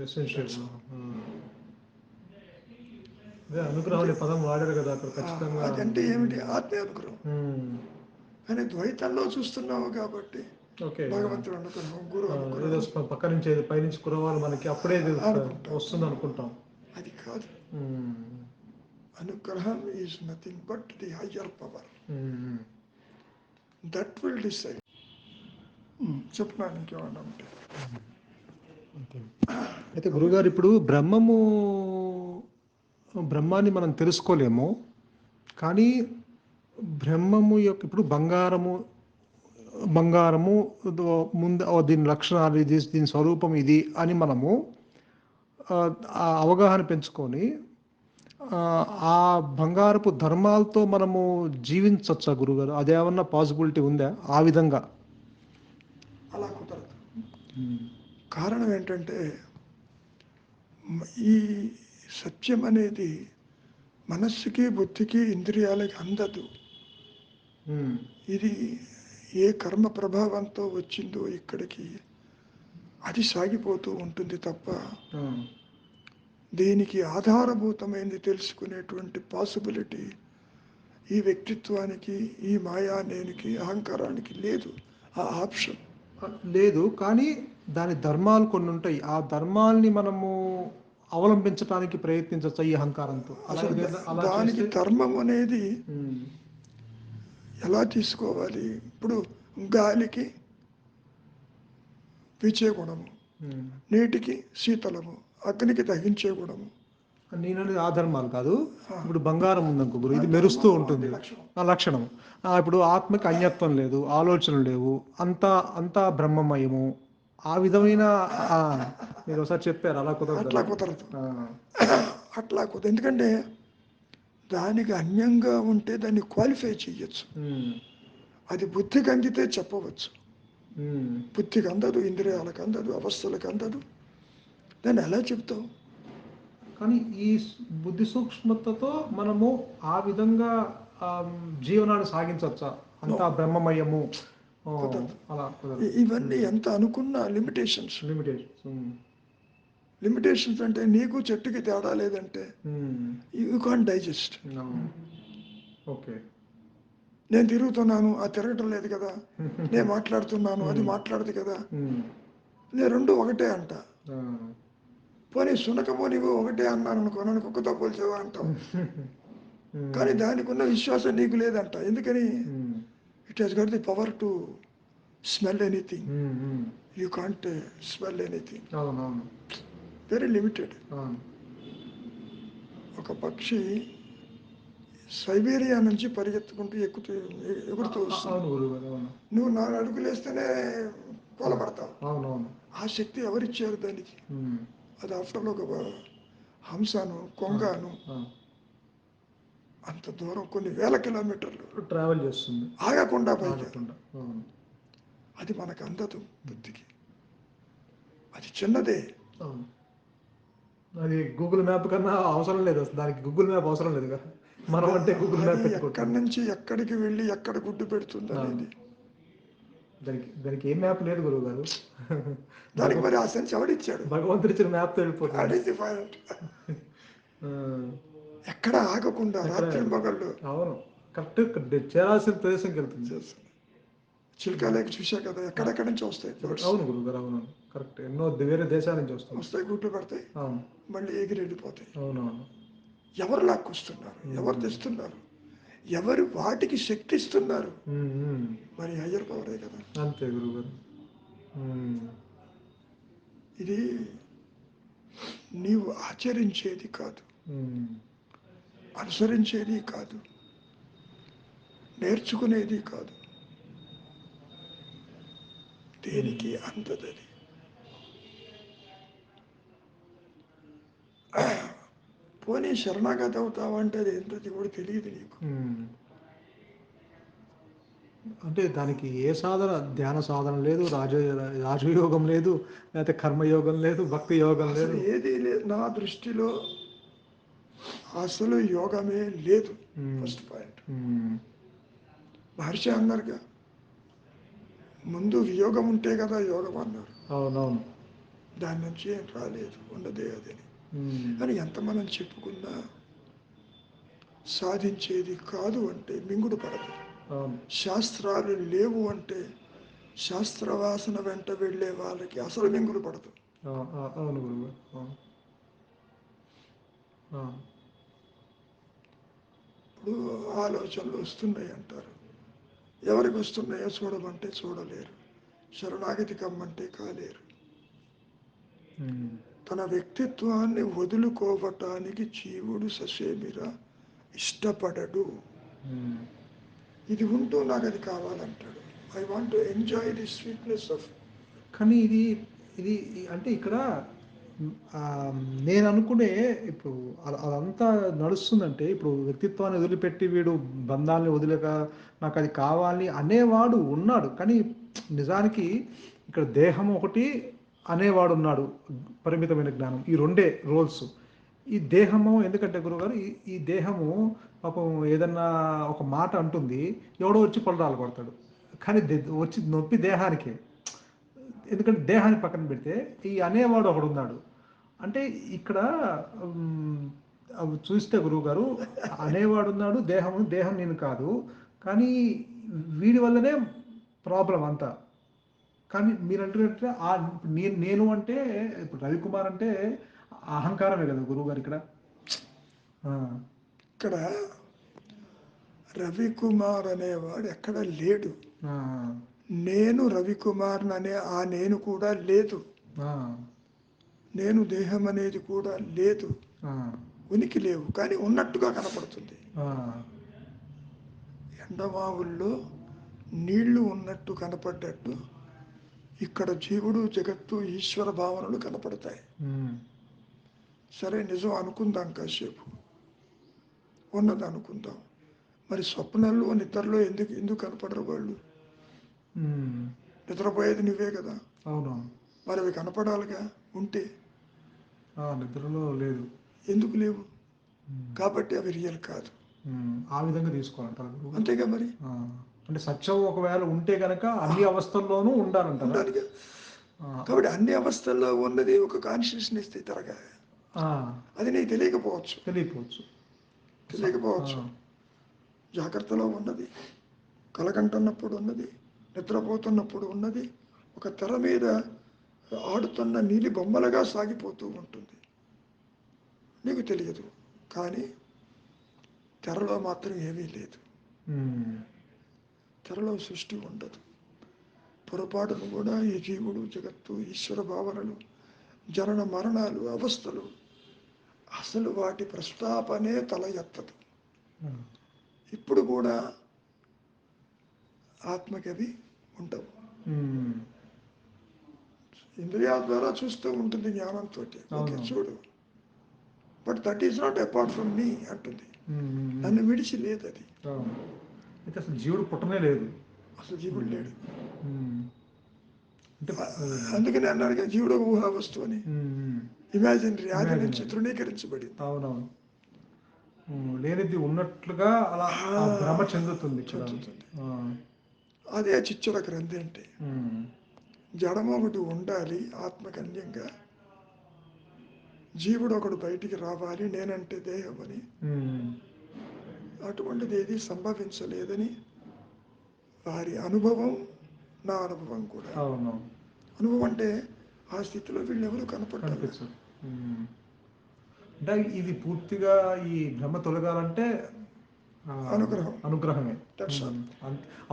ఎసెన్షియల్. అదే అనుగ్రహం అనే పదం వాడారు కదా అక్కడ ఖచ్చితంగా. అదంటే ఏమిటి? ఆత్మ అనుగ్రహం. కానీ ద్వైతంలో చూస్తున్నావు కాబట్టి ఓకే. భగవంతుడు అనుగ్రహం, గురు ఏదో అనుగ్రహం పక్క నుంచి పైనుంచి కురవాలి మనకి అప్పుడే వస్తుంది అనుకుంటాం. అది కాదు. అనుగ్రహం is nothing but the higher power. That will decide. చెప్తున్నాను ఇంకేమన్నా ఉంటే. అయితే గురుగారు, ఇప్పుడు బ్రహ్మాన్ని మనం తెలుసుకోలేము, కానీ బ్రహ్మము యొక్క ఇప్పుడు బంగారము ముందు దీని లక్షణాలు ఇది, దీని స్వరూపం ఇది అని మనము ఆ అవగాహన పెంచుకొని ఆ బంగారపు ధర్మాలతో మనము జీవించవచ్చా గురుగారు? అదేమన్నా పాసిబిలిటీ ఉందా ఆ విధంగా? అలా కుదరదు. కారణం ఏంటంటే ఈ సత్యం అనేది మనస్సుకి, బుద్ధికి, ఇంద్రియాలకి అందదు. ఇది ఏ కర్మ ప్రభావంతో వచ్చిందో ఇక్కడికి అది సాగిపోతూ ఉంటుంది తప్ప దీనికి ఆధారభూతమైంది తెలుసుకునేటువంటి పాసిబిలిటీ ఈ వ్యక్తిత్వానికి, ఈ మాయా నేనికి, అహంకారానికి లేదు. ఆ ఆప్షన్ లేదు. కానీ దాని ధర్మాలు కొన్ని ఉంటాయి. ఆ ధర్మాల్ని మనము అవలంబించడానికి ప్రయత్నించవచ్చు ఈ అహంకారంతో. దానికి ధర్మం అనేది ఎలా తీసుకోవాలి? ఇప్పుడు గాలికి పీచే గుణము, నీటికి శీతలము, అగ్నికి దహించే గుణము. నేను ఆ ధర్మాలు కాదు. ఇప్పుడు బంగారం ఉందనుకో గురు, ఇది మెరుస్తూ ఉంటుంది, ఆ లక్షణం. ఇప్పుడు ఆత్మకి అన్యత్వం లేదు, ఆలోచనలు లేవు, అంతా బ్రహ్మమయము. ఆ విధమైన మీరు ఒకసారి చెప్పారు, అలా కుదరదు. అట్లా కుదరదు. ఎందుకంటే దానికి అన్యంగా ఉంటే దాన్ని క్వాలిఫై చేయొచ్చు. అది బుద్ధికి అందితే చెప్పవచ్చు. బుద్ధికి అందదు, ఇంద్రియాలకు అందదు, అవస్థలకు అందదు. దాన్ని ఎలా చెప్తావు? కానీ ఈ బుద్ధి సూక్ష్మతతో మనము ఆ విధంగా జీవనాన్ని సాగించవచ్చా? అంతా బ్రహ్మమయము అలా ఇవన్నీ ఎంత అనుకున్నా లిమిటేషన్స్ అంటే నీకు చెట్టుకి తేడా లేదంటే యూ కాంట్ డైజెస్ట్. ఓకే, నేను తిరుగుతున్నాను, అది తిరగటం లేదు కదా. నేను మాట్లాడుతున్నాను, అది మాట్లాడదు కదా. నేను రెండు ఒకటే అంట. పోనీ సునకమో నీవు ఒకటే అన్నాను అనుకో, నన్ను కుక్కతో పోల్చేవా అంటావు. కానీ దానికి ఉన్న విశ్వాసం నీకు లేదంట. ఎందుకని? It has got the power to smell anything. You can't smell anything. Very limited. ఒక పక్షి సైబీరియా నుంచి పరిగెత్తుకుంటూ ఎగురుతూ వస్తుంది. నువ్వు 4 అడుగులు వేస్తేనే కోలపడతావు. ఆ శక్తి ఎవరిచ్చారు దానికి? అది ఆఫ్టర్ ఒక హంసను, కొంగను అంత దూరం కొన్ని వేల కిలోమీటర్లు ట్రావెల్ చేస్తుంది ఆగకుండా పైకి. అది మనకు అందదు బుద్ధికి. అది చిన్నదే. అవును. అది గూగుల్ మ్యాప్ కన్నా అవసరం లేదు అసలు. దానికి గూగుల్ మ్యాప్ అవసరం లేదు కదా! మనం అంటే గూగుల్ అది మ్యాప్ ఎక్కడి పెట్టుకుంటాం. నుంచి ఎక్కడికి వెళ్ళి ఎక్కడ గుడ్డు పెడుతుంది అనేది. దానికి ఏం మ్యాప్ లేదు గురువుగారు. దానికి మరి ఆ సెన్స్ ఎవడిచ్చాడు? భగవంతుడు ఇచ్చిన మ్యాప్‌తో వెళ్ళిపోతుంది. That is the point. ఆ! ఎక్కడ ఆగకుండా ఎక్కడ రాత్రింబగళ్ళు అవును. కరెక్ట్ చేరాల్సిన ప్రదేశంకెళ్తుంది. చేస్తుంది. చిలుక లేక చూసా కదా, ఆ! ఎక్కడెక్కడి నుంచి వస్తాయి బర్డ్స్. అవును గురువుగారు. అవునవును. కరెక్ట్. ఎన్నో వేరే దేశాల నుంచి వస్తుంది. వస్తాయి, గుడ్లు పెడతాయి, అవును. మళ్ళీ ఎగిరి వెళ్ళిపోతాయి. అవునవును. ఎవరు లాక్కొస్తున్నారు? ఎవరు తెస్తున్నారు? ఎవరు వాటికి శక్తి ఇస్తున్నారు? హ్మ్. హ్మ్. మరి హయ్యర్ పవరే కదా. అంతే గురువుగారు. హ్మ్. ఇది నీవు ఆచరించేది కాదు, హ్మ్. అనుసరించేది కాదు, నేర్చుకునేది కాదు, దేనికి అందదది. పోనీ శరణాగతి అవుతావంటే అది ఏంటది కూడా తెలియదు నీకు. హ్మ్. అంటే దానికి ఏ సాధన, ధ్యాన సాధన లేదు, రాజయోగం లేదు, లేకపోతే కర్మయోగం లేదు, భక్తి యోగం అసలు లేదు. ఏదీ లేదు నా దృష్టిలో. అసలు యోగమే లేదు. హ్మ్. First point. హ్మ్. మహర్షి అన్నారుగా, ముందు వియోగం ఉంటే కదా యోగం అన్నారు. అవునవును. దాని నుంచి ఏం రాలేదు, ఉన్నదే అదని. హ్మ్. కానీ ఎంత మనం చెప్పుకున్నా సాధించేది కాదు అంటే మింగుడు పడదు. అవును. శాస్త్రాలు లేవు అంటే శాస్త్రవాసన వెంట వెళ్ళే వాళ్ళకి అసలు మింగుడు పడదు. అవును గురువుగారు. అవును. ఆ! ఇప్పుడు ఆలోచనలు వస్తున్నాయి అంటారు. ఎవరికి వస్తున్నాయో చూడమంటే చూడలేరు, శరణాగతి కమ్మంటే కాలేరు. హ్మ్. తన వ్యక్తిత్వాన్ని వదులుకోవటానికి జీవుడు ససేమిరా ఇష్టపడడు. హ్మ్. ఇది ఉంటూ నాకు అది కావాలంటాడు. I want to enjoy the sweetness of. కానీ ఇది అంటే ఇక్కడ నేను అనుకునే ఇప్పుడు అదంతా నడుస్తుందంటే ఇప్పుడు వ్యక్తిత్వాన్ని వదిలిపెట్టి వీడు బంధాలని వదిలేక నాకు అది కావాలి అనేవాడు ఉన్నాడు. కానీ నిజానికి ఇక్కడ దేహం ఒకటి అనేవాడు ఉన్నాడు. పరిమితమైన జ్ఞానం. ఈ రెండే రోల్స్. ఈ దేహము ఎందుకంటే గురువుగారు ఈ దేహము పాపం ఏదన్నా ఒక మాట అంటుంది, ఎవడో వచ్చి పొలరాలు కొడతాడు. కానీ వచ్చి నొప్పి దేహానికే. ఎందుకంటే దేహాన్ని పక్కన పెడితే ఈ అనేవాడు ఒకడున్నాడు. అంటే ఇక్కడ హ్మ్, అవి చూస్తే గురువుగారు అనేవాడున్నాడు, దేహం నేను కాదు. కానీ వీడి వల్లనే ప్రాబ్లం అంతా. కానీ మీరు అంటున్నట్టు నేను అంటే ఇప్పుడు రవికుమార్ అంటే అహంకారమే కదా గురువుగారు ఇక్కడ. ఆ, ఇక్కడ రవికుమార్ అనేవాడు ఎక్కడ లేడు. ఆ, నేను రవికుమార్ అనే ఆ నేను కూడా లేదు. ఆ, నేను దేహం అనేది కూడా లేదు. ఆ, ఉనికి లేవు, కానీ ఉన్నట్టుగా కనపడుతుంది. ఆ, ఎండమావుల్లో నీళ్లు ఉన్నట్టు కనపడ్డట్టు ఇక్కడ జీవుడు జగత్తు ఈశ్వర భావనలు కనపడతాయి. ఉమ్, సరే, నిజం అనుకుందాం, కాసేపు ఉన్నది అనుకుందాం. మరి స్వప్నంలో నిద్రలో ఎందుకు ఎందుకు కనపడరు వాళ్ళు? ఉమ్, నిద్రపోయేది నువ్వే కదా, అవునవును. మరి అవి కనపడాలిగా. ఉంటే నిద్రలో లేదు. ఎందుకు లేవు? ఉమ్, కాబట్టి అవి రియల్ కాదు. ఆ విధంగా తీసుకోవాలంటారు గురువుగారు. అంతేగా మరి. ఆ, అంటే సత్యం ఒకవేళ ఉంటే కనుక అన్ని అవస్థల్లోనూ ఉండాలంటారా? ఉండాలిగా. ఆ, కాబట్టి అన్ని అవస్థల్లో ఉన్నది ఒక కాన్షియస్నెస్ తిరగా. ఆ, అది నీకు తెలియకపోవచ్చు. తెలియపోవచ్చు. ఆ, తెలియకపోవచ్చు. జాగ్రత్తలో ఉన్నది, కలగంటున్నప్పుడు ఉన్నది, నిద్రపోతున్నప్పుడు ఉన్నది, ఒక తెర మీద ఆడుతున్న నీలి బొమ్మలుగా సాగిపోతూ ఉంటుంది. నీకు తెలియదు, కానీ తెరలో మాత్రం ఏమీ లేదు. ఉమ్, తెరలో సృష్టి ఉండదు. పొరపాటును కూడా ఈ జీవుడు జగత్తు ఈశ్వర భావనలు, జనన మరణాలు, అవస్థలు, అసలు వాటి ప్రస్తాపనే తల ఎత్తదు. ఆ, ఇప్పుడు కూడా ఆత్మకి అవి ఉండవు. ఉమ్, ఇంద్రియాల ద్వారా చూస్తూ ఉంటుంది జ్ఞానంతో. ఓకే, అవును. చూడు, but that is not apart from మీ అంటుంది. ఉమ్, ఉమ్, ఉమ్, నన్ను విడిచి లేదు అది. అవును. అయితే అసలు జీవుడు పుట్టనే లేదు. అసలు జీవుడు లేడు. ఉమ్, అంటే అందుకని అన్నారు కదా, జీవుడు ఒక ఊహా వస్తువు అని. ఇమాజినరీ, ఆది నుంచి Imaginary. తృణీకరించబడింది. అవునవును. లేనిది ఉన్నట్లుగా అలా ఆ భ్రమ చెందుతుంది ఇక్కడ. చెందుతుంది. ఆ, అదే చిచ్చల గ్రంథి అంటే. ఉమ్, జడము ఒకటి ఉండాలి ఆత్మకన్యంగా, జీవుడు ఒకడు బయటికి రావాలి నేనంటే దేహం అని. ఉమ్, అటువంటిది ఏది సంభవించలేదని వారి అనుభవం, నా అనుభవం కూడా. అవునవును. అనుభవం అంటే ఆ స్థితిలో వీళ్ళు ఎవరు కనపడ్డారు. కనిపించదు. అంటే ఇది పూర్తిగా ఈ భ్రమ తొలగాలంటే ఆ, అనుగ్రహం. అనుగ్రహమే. That's all.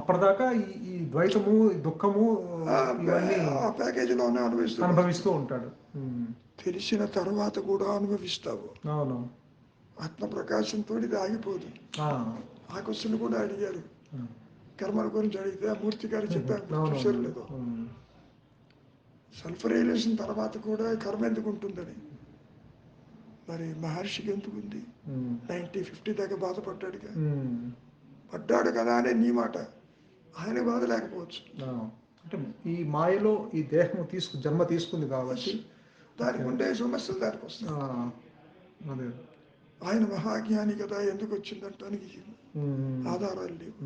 అప్పటిదాకా ఈ ద్వైతము, ఈ దుఃఖము ఇవన్నీ ఆ ప్యాకేజీలోనే అనుభవిస్తూ అనుభవిస్తూ ఉంటాడు. తెలిసిన తర్వాత కూడా అనుభవిస్తావు. అవును. ఆత్మ ప్రకాశంతో ఇది ఆగిపోదు. ఆ, ఆ క్వశ్చన్ కూడా అడిగారు, కర్మల గురించి అడిగితే ఆ మూర్తి గారు చెప్పారు, అవును. చూసారు లేదో. సెల్ఫ్ రియలైజేషన్ తర్వాత కూడా కర్మ ఎందుకు ఉంటుందని. మరి మహర్షికి ఎందుకు ఉంది? 50 దాకా బాధపడ్డాడుగా. పడ్డాడు కదా అనే నీ మాట, ఆయన బాధ లేకపోవచ్చు. అంటే ఈ మాయలో ఈ దేహం జన్మ తీసుకుంది కాబట్టి దానికి ఉండే సమస్యలు దానికి వస్తాయి. అదే. ఆయన మహాజ్ఞాని కదా, ఎందుకు వచ్చిందంటానికి ఆధారాలు లేవు.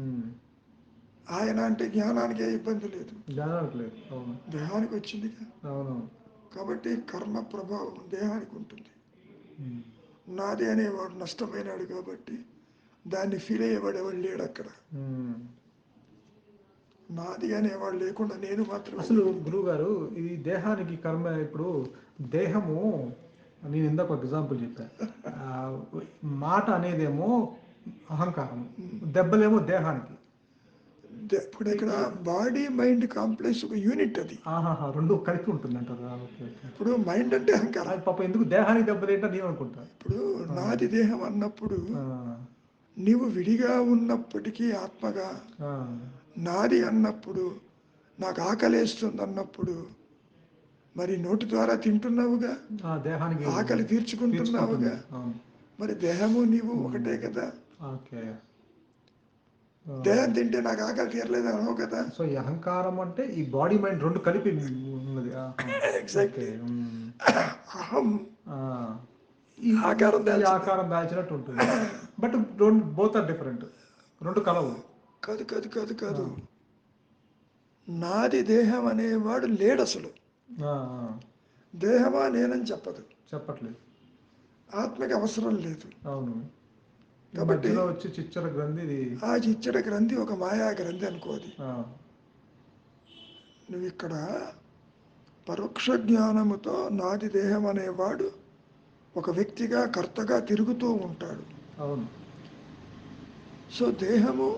ఆయన అంటే జ్ఞానానికి ఏ ఇబ్బంది లేదు, జ్ఞానానికి లేదు. అవును. దేహానికి వచ్చింది. అవును. కాబట్టి కర్మ ప్రభావం దేహానికి ఉంటుంది. నాది అనేవాడు నష్టమైనాడు కాబట్టి దాన్ని ఫీల్ అయ్యేవాడు ఎవడు లేడు అక్కడ. నాది అనేవాడు లేకుండా నేను మాత్రం. అసలు గురువు గారు, ఈ దేహానికి కర్మ, ఇప్పుడు దేహము, నేను ఇందాక ఒక ఎగ్జాంపుల్ చెప్పాను. మాట అనేదేమో అహంకారం, దెబ్బలేమో దేహానికి. ఇప్పుడు ఇక్కడ బాడీ మైండ్ కాంప్లెక్స్ ఒక యూనిట్ అది. రెండు కలిపి ఉంటుంది అంటారా? ఇప్పుడు మైండ్ అంటే అహంకారం. పాప ఎందుకు దేహానికి దెబ్బలేంటో నేను అనుకుంటా. ఇప్పుడు నాది దేహం అన్నప్పుడు నీవు విడిగా ఉన్నప్పటికీ ఆత్మగా, నాది అన్నప్పుడు నాకు ఆకలేస్తుంది అన్నప్పుడు మరి నోటి ద్వారా తింటున్నావుగా, దేహానికి ఆకలి తీర్చుకుంటున్నావుగా. మరి దేహము నీవు ఒకటే కదా. దేహం తింటే నాకు ఆకలి తీరలేదు అనవు కదా. సో ఈ అహంకారం అంటే ఈ బాడీ మైండ్ రెండు కలిపి ఉన్నది. ఎగ్జాక్ట్లీ. అహం ఆకారం దాల్చినట్టు ఉంటుంది. బట్ బోత్ ఆర్ డిఫరెంట్, రెండు కలవు. కాదు కాదు కాదు కాదు. నాది దేహం అనేవాడు లేడు అసలు. దేహమా నేనని చెప్పట్లేదు. ఆత్మకి అవసరం లేదు. అవును. కాబట్టి వచ్చి చిచ్చర గ్రంథి, ఆ చిచ్చర గ్రంథి ఒక మాయా గ్రంథి అనుకోది. నువ్వు ఇక్కడ పరోక్ష జ్ఞానముతో నాది దేహం అనేవాడు ఒక వ్యక్తిగా, కర్తగా తిరుగుతూ ఉంటాడు. అవును. సో దేహము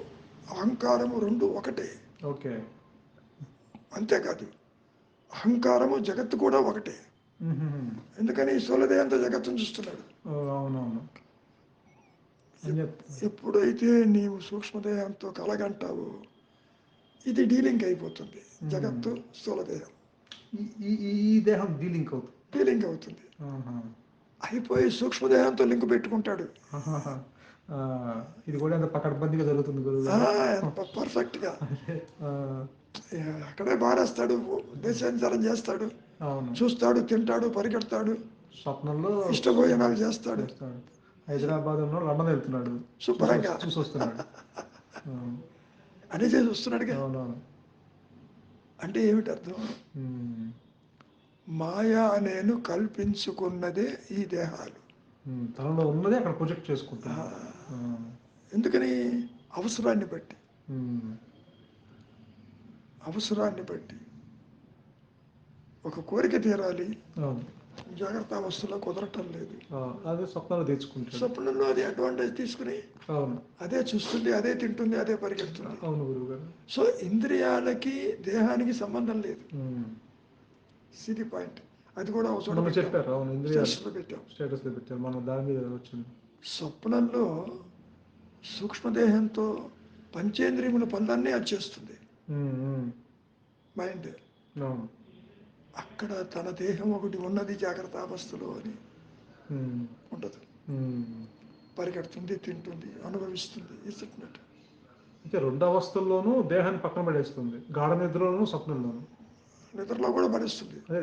అహంకారము రెండు ఒకటే. ఓకే. అంతేకాదు అహంకారము జగత్తు కూడా ఒకటే. ఎందుకని స్థూలదేహంతో జగత్తును చూస్తున్నాడు. అవునవును. ఎప్పుడైతే నీవు సూక్ష్మదేహంతో కలగంటావో ఇది డీలింక్ అయిపోతుంది. జగత్తు స్థూలదేహం ఈ దేహం డీలింక్ అవుతుంది. అయిపోయి సూక్ష్మదేహంతో లింక్ పెట్టుకుంటాడు. ఇది కూడా ఎంత పకడ్బందీగా జరుగుతుంది గురువు. పర్ఫెక్ట్గా అక్కడే బారేస్తాడు, దేశాంతరం చేస్తాడు, చూస్తాడు, తింటాడు, పరిగెడతాడు, స్వప్నంలో ఇష్టభోజనాలు చేస్తాడు. హైదరాబాద్ లండన్ వెళ్తున్నాడు, శుభ్రంగా చూసి వస్తున్నాడు, అనే చేసి వస్తున్నాడుగా. అంటే ఏమిటి అర్థం? మాయా నేను కల్పించుకున్నదే ఈ దేహాలు. తనలో ఉన్నదే అక్కడ ప్రొజెక్ట్ చేసుకుంటా. ఎందుకని? అవసరాన్ని బట్టి. ఒక కోరిక తీరాలి, జాగ్రత్త అవస్థలో కుదరటం లేదు, అదే స్వప్నంలో తెచ్చుకుంటాడు. స్వప్నంలో అది అడ్వాంటేజ్ తీసుకుని అదే చూస్తుంది, అదే తింటుంది, అదే పరిగెడుతుంది. అవును గురువుగారు. సో ఇంద్రియాలకి దేహానికి సంబంధం లేదు. City point. అది కూడా చెప్పారు. అవును, స్టేటస్ లో పెట్టారు. మనం దాని మీద వచ్చింది. స్వప్నంలో సూక్ష్మదేహంతో పంచేంద్రియముల పనులన్నీ అది చేస్తుంది మైండ్. అక్కడ తన దేహం ఒకటి ఉన్నది జాగ్రత్త అవస్థలో అని ఉండదు. పరిగెడుతుంది, తింటుంది, అనుభవిస్తుంది. అంటే రెండు అవస్థల్లోనూ దేహాన్ని పక్కన పడేస్తుంది, గాఢ నిద్రలోనూ స్వప్నంలోనూ. నిద్రలో కూడా భరిస్తుంది. అదే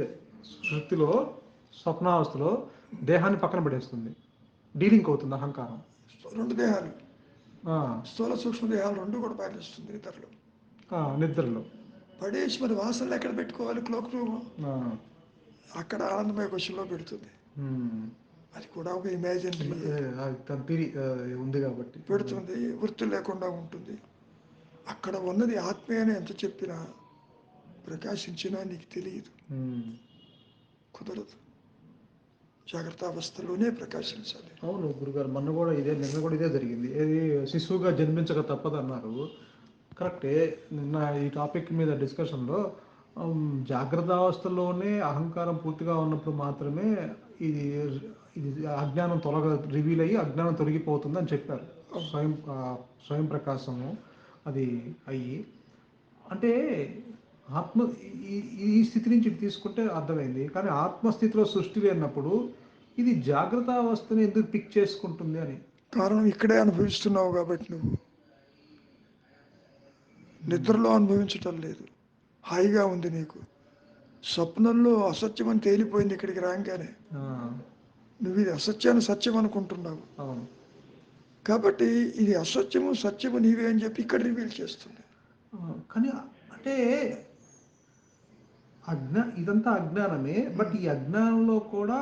సుషుప్తిలో స్వప్నావస్థలో దేహాన్ని పక్కన పడేస్తుంది, డీలింక్ అవుతుంది అహంకారం. రెండు దేహాలు, ఆ, స్థూల సూక్ష్మ దేహాలు రెండు కూడా పాటిస్తుంది నిద్రలో. నిద్రలో. పడేసి మరి వాసనలు ఎక్కడ పెట్టుకోవాలి? క్లోక్ రూమ్, ఆ, అక్కడ ఆనందమయ క్వశ్చన్లో పెడుతుంది. ఉమ్. అది కూడా ఒక ఇమాజినరీ తన థియరీ ఉంది కాబట్టి పెడుతుంది. వృత్తి లేకుండా ఉంటుంది. అక్కడ ఉన్నది ఆత్మే అని ఎంత చెప్పినా ప్రకాశించినా నీకు తెలియదు, ఉమ్. కుదరదు. జాగ్రత్త అవస్థలోనే ప్రకాశించాలి. అవును గురుగారు, నిన్న కూడా ఇదే జరిగింది. ఏది శిశువుగా జన్మించక తప్పదన్నారు. కరెక్టే. నిన్న ఈ టాపిక్ మీద డిస్కషన్లో జాగ్రత్త అవస్థలోనే అహంకారం పూర్తిగా ఉన్నప్పుడు మాత్రమే ఇది ఇది అజ్ఞానం రివీల్ అయ్యి అజ్ఞానం తొలగిపోతుంది అని చెప్పారు. స్వయం ప్రకాశము అది అయ్యి, అంటే ఆత్మ ఈ ఈ స్థితి నుంచి ఇటు తీసుకుంటే అర్థమైంది. కానీ ఆత్మస్థితిలో సృష్టి లేనప్పుడు ఇది జాగ్రత్త అవస్థని ఎందుకు పిక్ చేసుకుంటుంది అని. కారణం ఇక్కడే అనుభవిస్తున్నావు కాబట్టి. నువ్వు నిద్రలో అనుభవించటం లేదు, హాయిగా ఉంది నీకు. స్వప్నంలో అసత్యం అని తేలిపోయింది ఇక్కడికి రాగానే. నువ్వు ఇది అసత్యాన్ని సత్యం అనుకుంటున్నావు. అవును. కాబట్టి ఇది అసత్యము సత్యము నీవే అని చెప్పి ఇక్కడ రివీల్ చేస్తుంది. కానీ అంటే ఇదంతా అజ్ఞానమే. బట్ ఈ అజ్ఞానంలో కూడా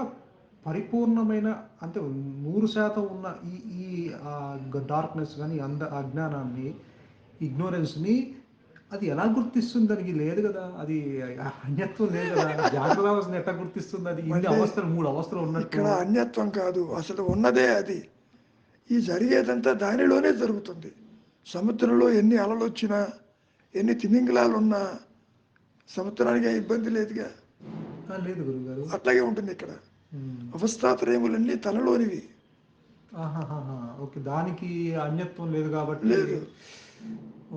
పరిపూర్ణమైన, అంటే 100% ఉన్న ఈ ఈ డార్క్నెస్ కానీ అజ్ఞానాన్ని, ఇగ్నోరెన్స్ని అది ఎలా గుర్తిస్తుంది? దానికి లేదు కదా, అది అన్యత్వం లేదు కదా. జాగ్రత్త అవస్థని ఎట్లా గుర్తిస్తుంది? అది ఇన్ని అవస్థలు, 3 అవస్థలు ఉన్నట్టు. ఇక్కడ అన్యత్వం కాదు, అసలు ఉన్నదే అది. ఈ జరిగేదంతా దానిలోనే జరుగుతుంది. సముద్రంలో ఎన్ని అలలు వచ్చినా, ఎన్ని తిమింగలాలు ఉన్నా సముద్రానికి ఇబ్బంది లేదుగా. లేదు గురుగారు. అట్లాగే ఉంటుంది ఇక్కడ. అవస్థాత్రయములన్నీ తనలోనివి. ఓకే, దానికి అన్యత్వం లేదు కాబట్టి. లేదు.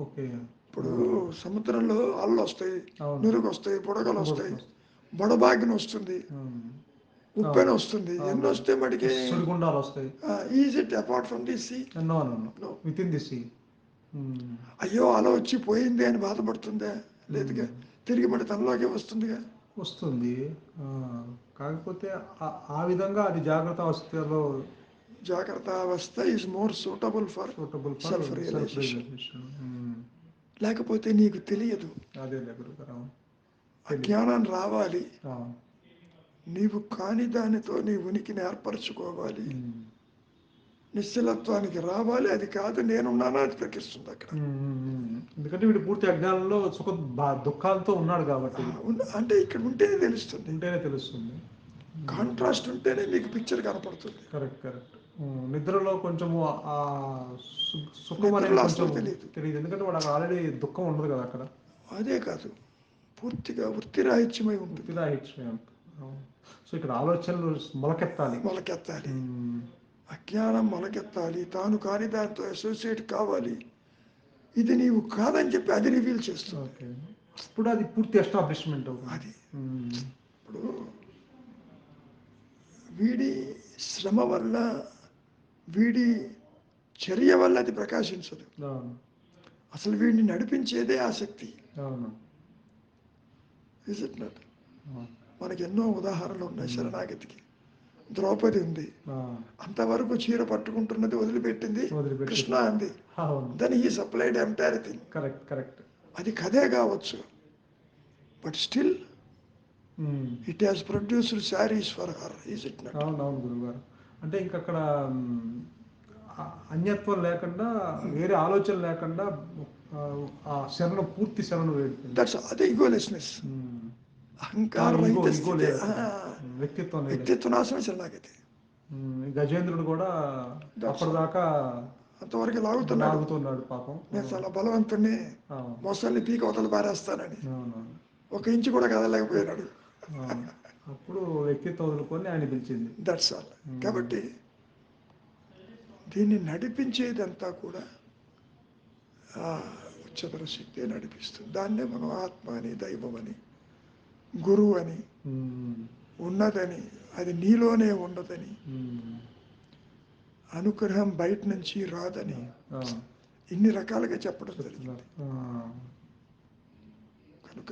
ఓకే. ఇప్పుడు సముద్రంలో అల్లు వస్తాయి, నురుగు వస్తాయి, బుడగలు వస్తాయి, బొడబాగిన వస్తుంది, ఉప్పెన వస్తుంది, ఎన్ని వస్తే మటుకి సుడిగుండాలు వస్తాయి. Is it apart from the sea? With in the sea. అయ్యో అలా వచ్చి పోయింది అని బాధపడుతుందా? లేదుగా. తిరిగి మళ్ళీ తనలోకి వస్తుంది. కాకపోతే ఆ విధంగా అది జాగ్రత్త అవస్థలో, జాగ్రత్త అవస్థ is more suitable for self realization. లేకపోతే నీకు తెలియదు. అదే అజ్ఞానం రావాలి, నీవు కాని దానితో నీ ఉనికిని ఏర్పరచుకోవాలి, నిశ్చలత్వానికి రావాలి. అది కాదు నేనున్నానా అది ప్రకటిస్తుంది అక్కడ. ఎందుకంటే వీడు పూర్తి అజ్ఞానంలో దుఃఖాలతో ఉన్నాడు కాబట్టి. అంటే ఇక్కడ ఉంటేనే తెలుస్తుంది. కాంట్రాస్ట్ ఉంటేనే మీకు పిక్చర్ కనపడుతుంది. కరెక్ట్. నిద్రలో కొంచెము ఆ సుఖం అనేది తెలియదు. ఎందుకంటే వాడు ఆల్రెడీ దుఃఖం ఉండదు కదా అక్కడ. అదే కాదు, పూర్తిగా వృత్తిరాహిత్యమై ఉంటుంది. సో ఇక్కడ ఆలోచనలు మొలకెత్తాలి. అజ్ఞానం మొలకెత్తాలి, తాను కాని దాంతో అసోసియేట్ కావాలి. ఇది నీవు కాదని చెప్పి అది రివీల్ చేస్తుంది. ఇప్పుడు అది పూర్తి ఎస్టాబ్లిష్మెంట్ అవుతుంది. అది ఇప్పుడు వీడి శ్రమ వల్ల, వీడి చర్య వల్ల అది ప్రకాశించదు. అసలు వీడిని నడిపించేదే ఆసక్తి. Is it not? మనకి ఎన్నో ఉదాహరణలు ఉన్నాయి. శరణాగతికి ద్రౌపది ఉంది, అంతవరకు చీర పట్టుకుంటున్నది వదిలిపెట్టింది, కృష్ణ అంది. Then he supplied entire thing. Correct. అది కథే కావచ్చు, but still it has produced saris for her. Is it not? అవును గురుగారు. అంటే ఇంక అక్కడ అన్యత్వం లేకుండా, వేరే ఆలోచన లేకుండా ఆ శరణం, పూర్తి శరణం. దట్స్ అదే ఈగోలెస్నెస్. అహంకార వ్యక్తిత్వ నాశనం శరణాగతి. గజేంద్రుడు కూడా అప్పటిదాకా అంతవరకు లాగుతున్నాడు పాపం. నేను చాలా బలవంతుణ్ణి, మొసల్ని పీక అవతల పారేస్తానని 1 ఇంచు కూడా కదలేకపోయినాడు. అప్పుడు వ్యక్తిత్వం వదులుకొని ఆయన పిలిచింది. That's all. కాబట్టి దీన్ని నడిపించేదంతా కూడా ఉచ్చతర శక్తి నడిపిస్తుంది. దాన్నే మనం ఆత్మ అని, దైవం అని, గురువు అని, ఉన్నదని, అది నీలోనే ఉన్నదని, అనుగ్రహం బయట నుంచి రాదని ఇన్ని రకాలుగా చెప్పడం జరిగింది. కనుక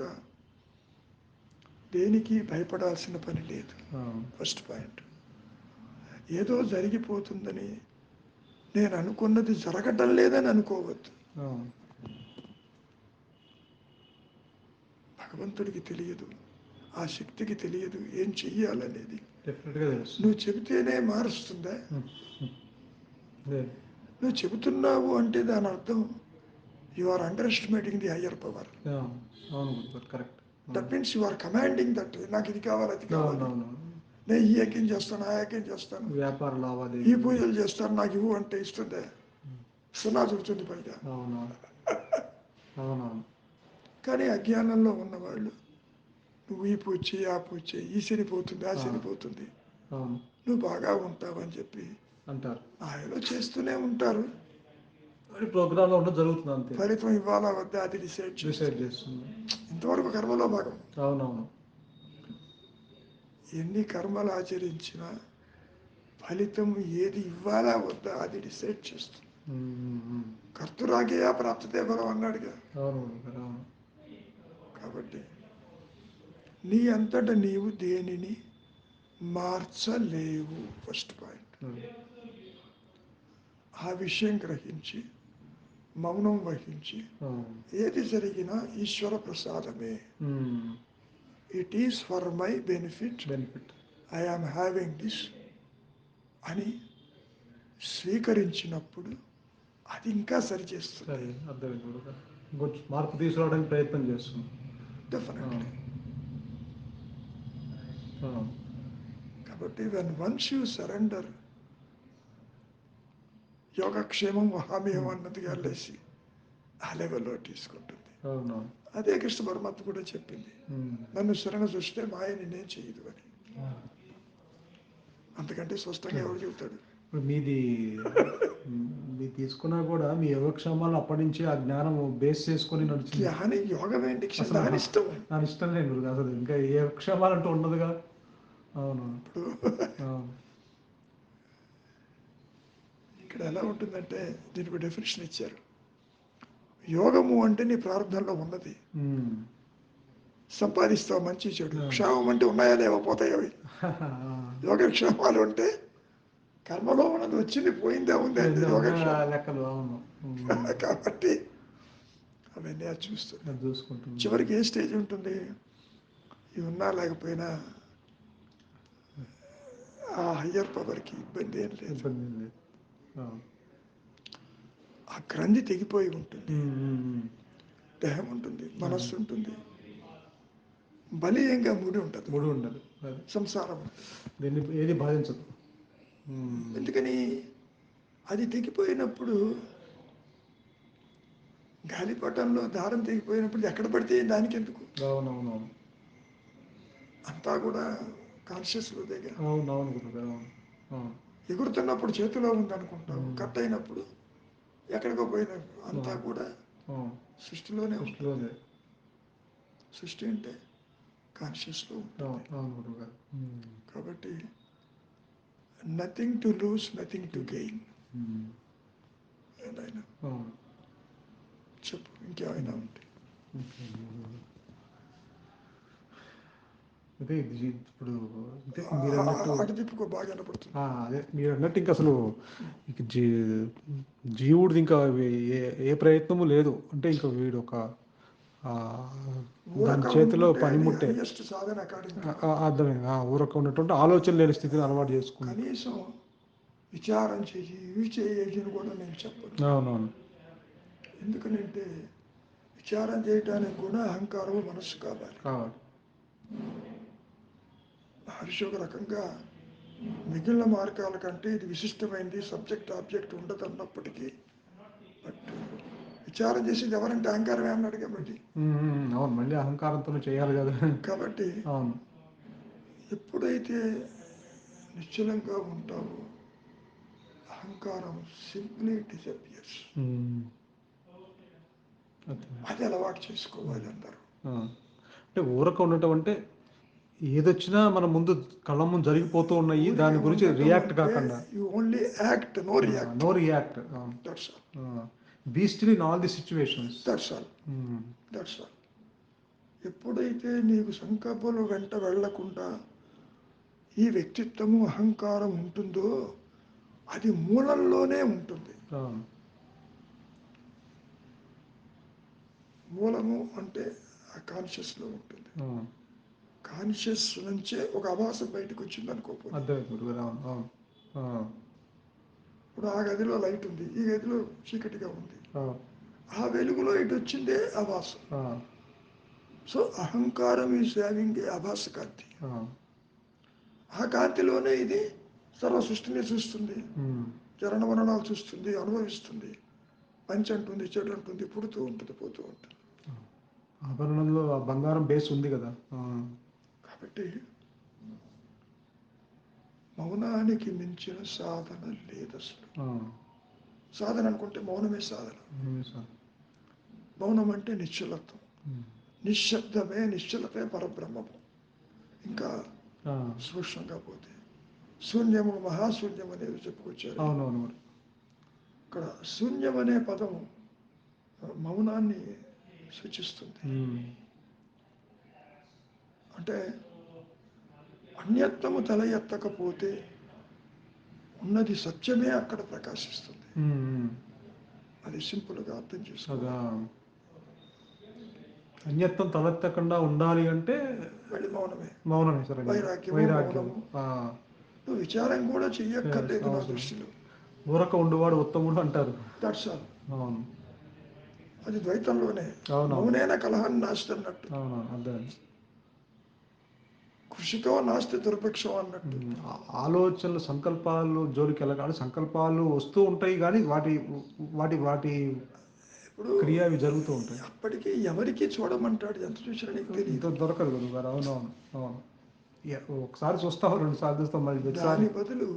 దేనికి భయపడాల్సిన పని లేదు. First point. ఏదో జరిగిపోతుందని, నేను అనుకున్నది జరగటం లేదని అనుకోవద్దు. భగవంతుడికి తెలియదు, ఆ శక్తికి తెలియదు ఏం చెయ్యాలనేది. నువ్వు చెబితేనే మారుస్తుందా? నువ్వు చెబుతున్నావు అంటే దాని అర్థం you are underestimating the higher power. That means you are commanding that. నాకు ఇది కావాలి, అది కావాలి, నేను ఈ యజ్ఞం చేస్తాను, ఆ యజ్ఞం చేస్తాను, వ్యాపార లావాదేవీ, ఈ పూజలు చేస్తాను, నాకు ఇవ్వు అంటే ఇస్తుందే? సున్నా చూస్తుంది పైగా. కానీ అజ్ఞానంలో ఉన్నవాళ్ళు నువ్వు ఈ పూజ చేయి, ఆ పూజ చేయి, ఈ శని పోతుంది, ఆ శని పోతుంది, నువ్వు బాగా ఉంటావని చెప్పి అంటారు. ఆయనలో చేస్తూనే ఉంటారు. ప్రోగ్రామ్ లో జరుగుతుంది అంతే. ఫలితం ఇవ్వాలా వద్దా అది డిసైడ్ చేస్తుంది. ఇంతవరకు కర్మలో భాగం. అవునవును. ఎన్ని కర్మలు ఆచరించినా ఫలితం ఏది ఇవ్వాలా వద్దా అది డిసైడ్ చేస్తుంది. కర్తురాగేయా ప్రాప్తతే బలం అన్నాడుగా. కాబట్టి నీ అంతటా నీవు దేనిని మార్చలేవు. First point. ఆ విషయం గ్రహించి మౌనం వహించి ఏది జరిగినా ఈశ్వర ప్రసాదమే, it is for my benefit, I am having this అని స్వీకరించినప్పుడు అది ఇంకా సరిచేస్తుంది. మార్పు తీసుకురావడానికి ప్రయత్నం చేస్తుంది. డెఫినెట్లీ. కాబట్టి వెన్ వన్స్ యూ సరెండర్, యోగక్షేమం వహామ్యం అన్నదిగా లేచి ఆ లెవెల్లో తీసుకుంటుంది. అదే కృష్ణ పరమాత్మ కూడా చెప్పింది, నన్ను శరణ చూస్తే మాయ నేనేం చేయదు అని. అంతకంటే స్పష్టంగా ఎవరు చెబుతాడు? ఇప్పుడు మీది తీసుకున్నా కూడా మీ యోగక్షేమాలు అప్పటి నుంచి ఆ జ్ఞానం బేస్ చేసుకొని నడిచింది. జ్ఞానం యోగం ఏంటి? దాని ఇష్టం. దాని ఇష్టం లేదు అసలు, ఇంకా ఏ యోగక్షేమాలు అంటూ ఉండదుగా. అవును. ఇప్పుడు ఇక్కడ ఎలా ఉంటుందంటే దీనికి డెఫినేషన్ ఇచ్చారు. యోగము అంటే నీ ప్రారంభంలో ఉన్నది, సంపాదిస్తావు మంచి చెడు. క్షేమం అంటే ఉన్నాయా లేవో పోతాయి అవి. యోగక్షేమాలు అంటే కర్మలో ఉన్నది వచ్చింది పోయిందే ఉంది అంటే యోగక్షేమం. కాబట్టి అవన్నీ అది చూస్తుంది. చివరికి ఏ స్టేజ్ ఉంటుంది? ఇవి ఉన్నా లేకపోయినా ఆ హయ్యర్ పవర్కి ఇబ్బంది ఏం లేదు. ఆ గ్రంథి తెగిపోయి ఉంటుంది, దేహం ఉంటుంది, మనస్సు ఉంటుంది, బలీయంగా ముడి ఉండదు, సంసారం దీన్ని ఏది బాధించదు. ఎందుకని? అది తెగిపోయినప్పుడు, గాలిపటంలో దారం తెగిపోయినప్పుడు ఎక్కడ పడితే దానికి ఎందుకు? అంతా కూడా కాన్షియస్ దగ్గర. ఎగురుతున్నప్పుడు చేతిలో ఉందనుకుంటావు, కట్ అయినప్పుడు ఎక్కడికో పోయిన అంతా కూడా సృష్టిలోనే ఉంటుంది. సృష్టి అంటే కాన్షియస్లో ఉంటుంది. కాబట్టి nothing to lose, nothing to gain. చెప్పు, ఇంకేమైనా ఉంటే. అదే ఇప్పుడు మీరు అన్నట్టు అటు తిప్పుకో, బాగా కనపడుతుంది. అదే మీరు అన్నట్టు ఇంకా అసలు జీవుడిది ఇంకా ఏ ప్రయత్నము లేదు. అంటే ఇంకా వీడు ఒక దాని చేతిలో పనిముట్టే. అర్థమైంది. ఊరక ఉన్నటువంటి ఆలోచన లేని స్థితిని అలవాటు చేసుకుని కనీసం విచారం చేసి ఇవి చేయని కూడా నేను చెప్పను. అవునవును. ఎందుకంటే విచారం చేయడానికి కూడా అహంకారం మనస్సు కావాలి. మహర్షి ఒక రకంగా మిగిలిన మార్గాల కంటే ఇది విశిష్టమైనది, సబ్జెక్ట్ ఆబ్జెక్ట్ ఉండదు అన్నప్పటికీ బట్ విచారం చేసేది ఎవరంటే అహంకారమే అన్నాడు. కాబట్టి అవును, మళ్ళీ అహంకారంతో చేయాలి కదా. కాబట్టి అవును, ఎప్పుడైతే నిశ్చలంగా ఉంటావో అహంకారం సింప్లీ డిసపియర్స్. అది అలవాటు చేసుకోవాలి అందరూ. అంటే ఊరక ఉండటం అంటే ఏదొచ్చినా మన ముందు కళ్ళ ముందు జరిగిపోతూ ఉన్నాయి, దాని గురించి రియాక్ట్ కాకుండా. You only act, no react. No react. That's all. Be still in all the situations. That's all. That's all. ఎప్పుడైతే నీకు సంకల్పంలో వెంట వెళ్లకుండా ఈ వ్యక్తిత్వము అహంకారం ఉంటుందో అది మూలంలోనే ఉంటుంది. ఆ, మూలము అంటే ఆ కాన్షియస్లో ఉంటుంది. ఆ. కాన్షియస్ నుంచే ఒక అభాస బయటకు వచ్చింది అనుకోపోతే. అర్థమైంది గురుగారు. అవును అవును. ఆ, ఇప్పుడు ఆ గదిలో లైట్ ఉంది, ఈ గదిలో చీకటిగా ఉంది. ఆ, ఆ వెలుగులో ఇటు వచ్చిందే అభాస. ఆ, సో అహంకారం ఈజ్ హ్యావింగ్ ఏ అభాస కాంతి. ఆ. ఆ కాంతిలోనే ఇది సర్వ సృష్టిని చూస్తుంది, ఉమ్. చరణ మరణాలు చూస్తుంది, అనుభవిస్తుంది, మంచి అంటుంది, చెడు అంటుంది, పుడుతూ ఉంటుంది, పోతూ ఉంటుంది. ఆభరణంలో ఆ బంగారం బేస్ ఉంది కదా. ఆ, కాబట్టి మౌనానికి మించిన సాధన లేదు అసలు. ఆ. సాధన అనుకుంటే మౌనమే సాధన. ఉమ్, సార్. మౌనం అంటే నిశ్చలత్వం. ఉమ్. నిశ్శబ్దమే, నిశ్చలతే పరబ్రహ్మము. ఇంకా ఆ, సూక్ష్మంగా పోతే శూన్యము, మహాశూన్యం అనేది చెప్పుకొచ్చారు. అవునవును మరి. ఇక్కడ శూన్యం అనే పదం మౌనాన్ని సూచిస్తుంది. ఉమ్. అంటే అన్యత్వము తల ఎత్తకపోతే ఉన్నది సత్యమే అక్కడ ప్రకాశిస్తుంది. ఉమ్, ఉమ్. అది సింపుల్గా అర్థం అదా చేసుకోవాలి. అన్యత్వం తలెత్తకుండా ఉండాలి అంటే మళ్ళీ మౌనమే. మౌనమే సరే. వైరాగ్యము, వైరాగ్యం. మౌనము. ఆ, నువ్వు విచారం కూడా చెయ్యక్కర్లేదు నా అవసరం. దృష్టిలో. ఊరక ఉండువాడు ఉత్తముడు అంటారు. That's all. అవును అది ద్వైతంలోనే. అవునవును. మౌనేన కలహాన్ని నాస్తి అన్నట్టు, అవునవును అర్థం. కృషితో నాస్తి దుర్భిక్షం అన్నట్టు. ఆలోచనలు సంకల్పాలు జోలికి వెళ్ళగానే సంకల్పాలు వస్తూ ఉంటాయి కానీ వాటి వాటి వాటి ఇప్పుడు క్రియ అవి జరుగుతూ ఉంటాయి. అప్పటికి ఎవరికి చూడమంటాడు, ఎంత చూసినా నీకు తెలియదు. దొరకదు గురువు గారు. అవునవును అవును. ఒకసారి చూస్తాం, రెండు సార్లు చూస్తాం, మళ్ళీ ప్రతిసారి. దాని బదులు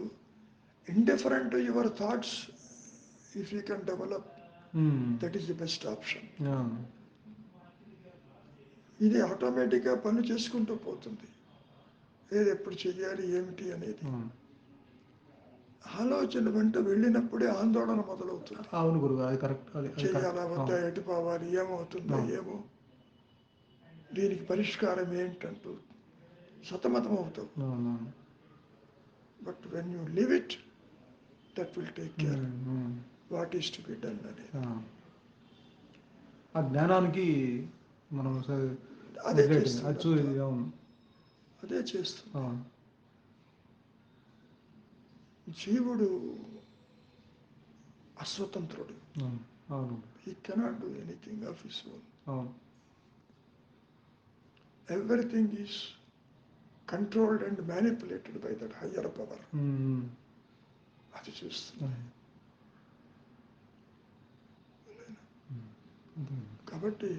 indifferent to your thoughts if you can develop, that is the best option. ఇది ఆటోమేటిక్గా పని చేసుకుంటూ పోతుంది. ఏది ఎప్పుడు చెయ్యాలి ఏమిటి అనేది ఆలోచన వెంట వెళ్ళినప్పుడే ఆందోళన మొదలవుతుంది. అవును గురువు అది కరెక్ట్. అది అది కరెక్ట్. చెయ్యాలా వద్దా, ఎటు పోవాలి, ఏమవుతుందో ఏమో, దీనికి పరిష్కారం ఏంటంటూ సతమతం అవుతావు. But when you live it, that will take care what is to be done అనేది. ఆ జ్ఞానానికి మనం అదే అది చేస్తుంది. చూసి. అవును అదే చేస్తుంది. అవును. జీవుడు అస్వతంత్రుడు. అవును he cannot do anything of his own. అవును. Everything is controlled and manipulated by that higher power. అది చూస్తుంది. కాబట్టి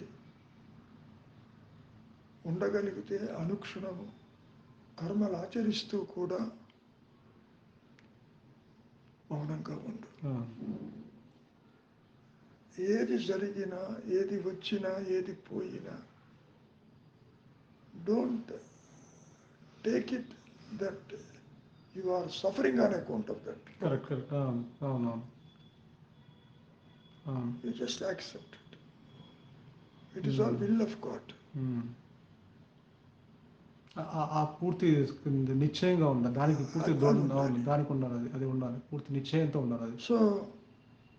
ఉండగలిగితే అనుక్షణము కర్మలు ఆచరిస్తూ కూడా మౌనంగా ఉండు. ఏది జరిగినా, ఏది వచ్చినా, ఏది పోయినా, don't take it that you are suffering on account of that. Correct correct. అవునవును. You just accept it. It is all will of God. ఆ పూర్తి నిశ్చయంగా ఉండాలి. దానికి పూర్తి అది అవును, ఉండాలి. దానికి ఉండాలి. అది అది ఉండాలి. పూర్తి నిశ్చయంతో ఉండాలి అది. సో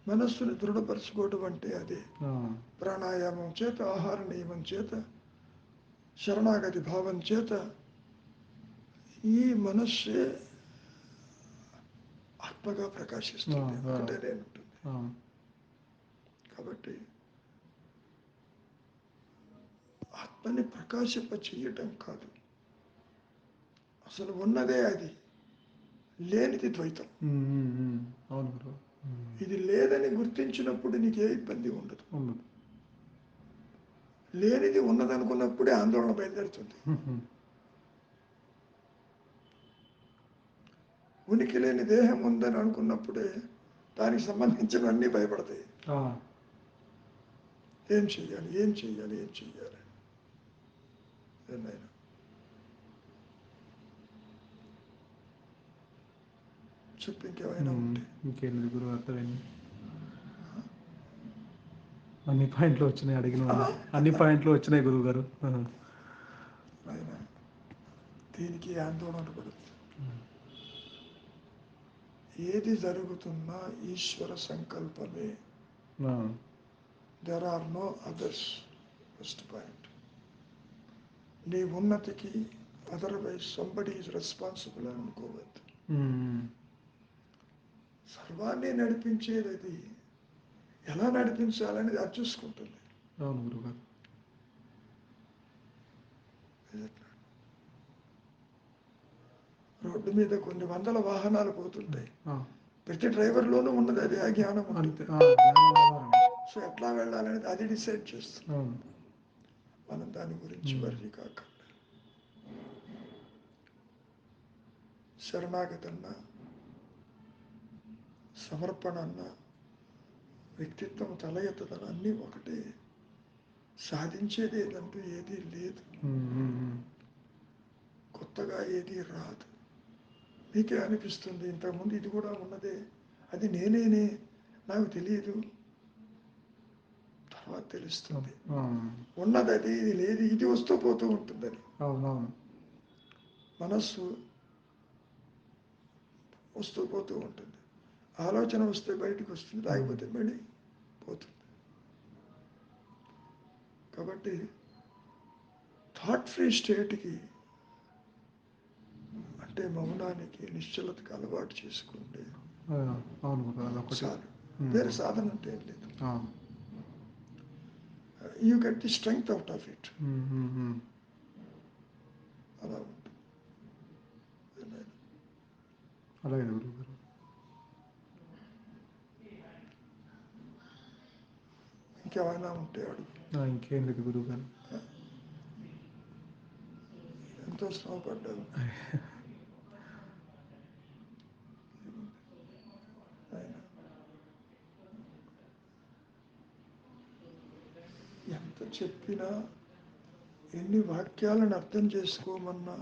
మనస్సుని దృఢపరచుకోవడం అంటే అదే. ప్రాణాయామం చేత, ఆహార నియమం చేత, శరణాగతి భావం చేత ఈ మనస్సే ఆత్మగా ప్రకాశిస్తుంది. ఒకటే నేను ఉంటుంది. కాబట్టి ఆత్మని ప్రకాశింప చేయటం కాదు, అసలు ఉన్నదే అది, లేనిది ద్వైతం. అవును గురు. ఇది లేదని గుర్తించినప్పుడు నీకు ఏ ఇబ్బంది ఉండదు. లేనిది ఉన్నదనుకున్నప్పుడే ఆందోళన బయలుదేరుతుంది. ఉనికి లేని దేహం ఉందని అనుకున్నప్పుడే దానికి సంబంధించినవన్నీ భయపడతాయి. ఏం చెయ్యాలి, ఏం చెయ్యాలి, ఏం చెయ్యాలి. ఏమైనా చెప్పు, ఇంకేమైనా ఉంటే. ఇంకేంది గురువు అర్థమైంది. అన్ని పాయింట్లు వచ్చినాయి అన్ని పాయింట్లు వచ్చినాయి గురువు గారు. ఆయన దీనికి ఆందోళన పడదు. ఏది జరుగుతున్నా ఈశ్వర సంకల్పమే. There are no others. First point. నీ ఉన్నతికి అదర్వైజ్ సంబడి ఈజ్ రెస్పాన్సిబుల్ అని అనుకోవద్దు. సర్వాన్ని నడిపించేది అది. ఎలా నడిపించాలనేది అది చూసుకుంటుంది. అవును గురుగారు. రోడ్డు మీద కొన్ని వందల వాహనాలు పోతుంటాయి. ప్రతి డ్రైవర్లోనూ ఉన్నది అది, ఆ జ్ఞానం ఉంటుంది. సో ఎట్లా వెళ్ళాలనేది అది డిసైడ్ చేస్తుంది. మనం దాని గురించి వర్రీ కాకుండా శరణాగతన్న, సమర్పణ అన్న, వ్యక్తిత్వం తల ఎత్తదన అన్నీ ఒకటే. సాధించేది ఏదంటూ ఏదీ లేదు. కొత్తగా ఏదీ రాదు. మీకే అనిపిస్తుంది ఇంతకుముందు ఇది కూడా ఉన్నదే, అది నేనేనే, నాకు తెలియదు, తర్వాత తెలుస్తుంది ఉన్నది అది, ఇది లేదు, ఇది వస్తూ పోతూ ఉంటుందని. మనస్సు వస్తూ పోతూ ఉంటుంది. ఆలోచన వస్తే బయటకు వస్తుంది, లేకపోతే మళ్ళీ పోతుంది. కాబట్టి థాట్ ఫ్రీ స్టేట్కి అంటే మౌనానికి, నిశ్చలతకి అలవాటు చేసుకుంటే చాలు. వేరే సాధన అంటే ఏం లేదు. You get the strength out of it. అలా ఉంటుంది. అలాగే గురుగారు. ఇంకేమైనా ఉంటే అడుగు. ఇంకేం లేదు గురుగారు. ఎంతో శ్రమపడ్డావు. ఎంత చెప్పినా, ఎన్ని వాక్యాలను అర్థం చేసుకోమన్నా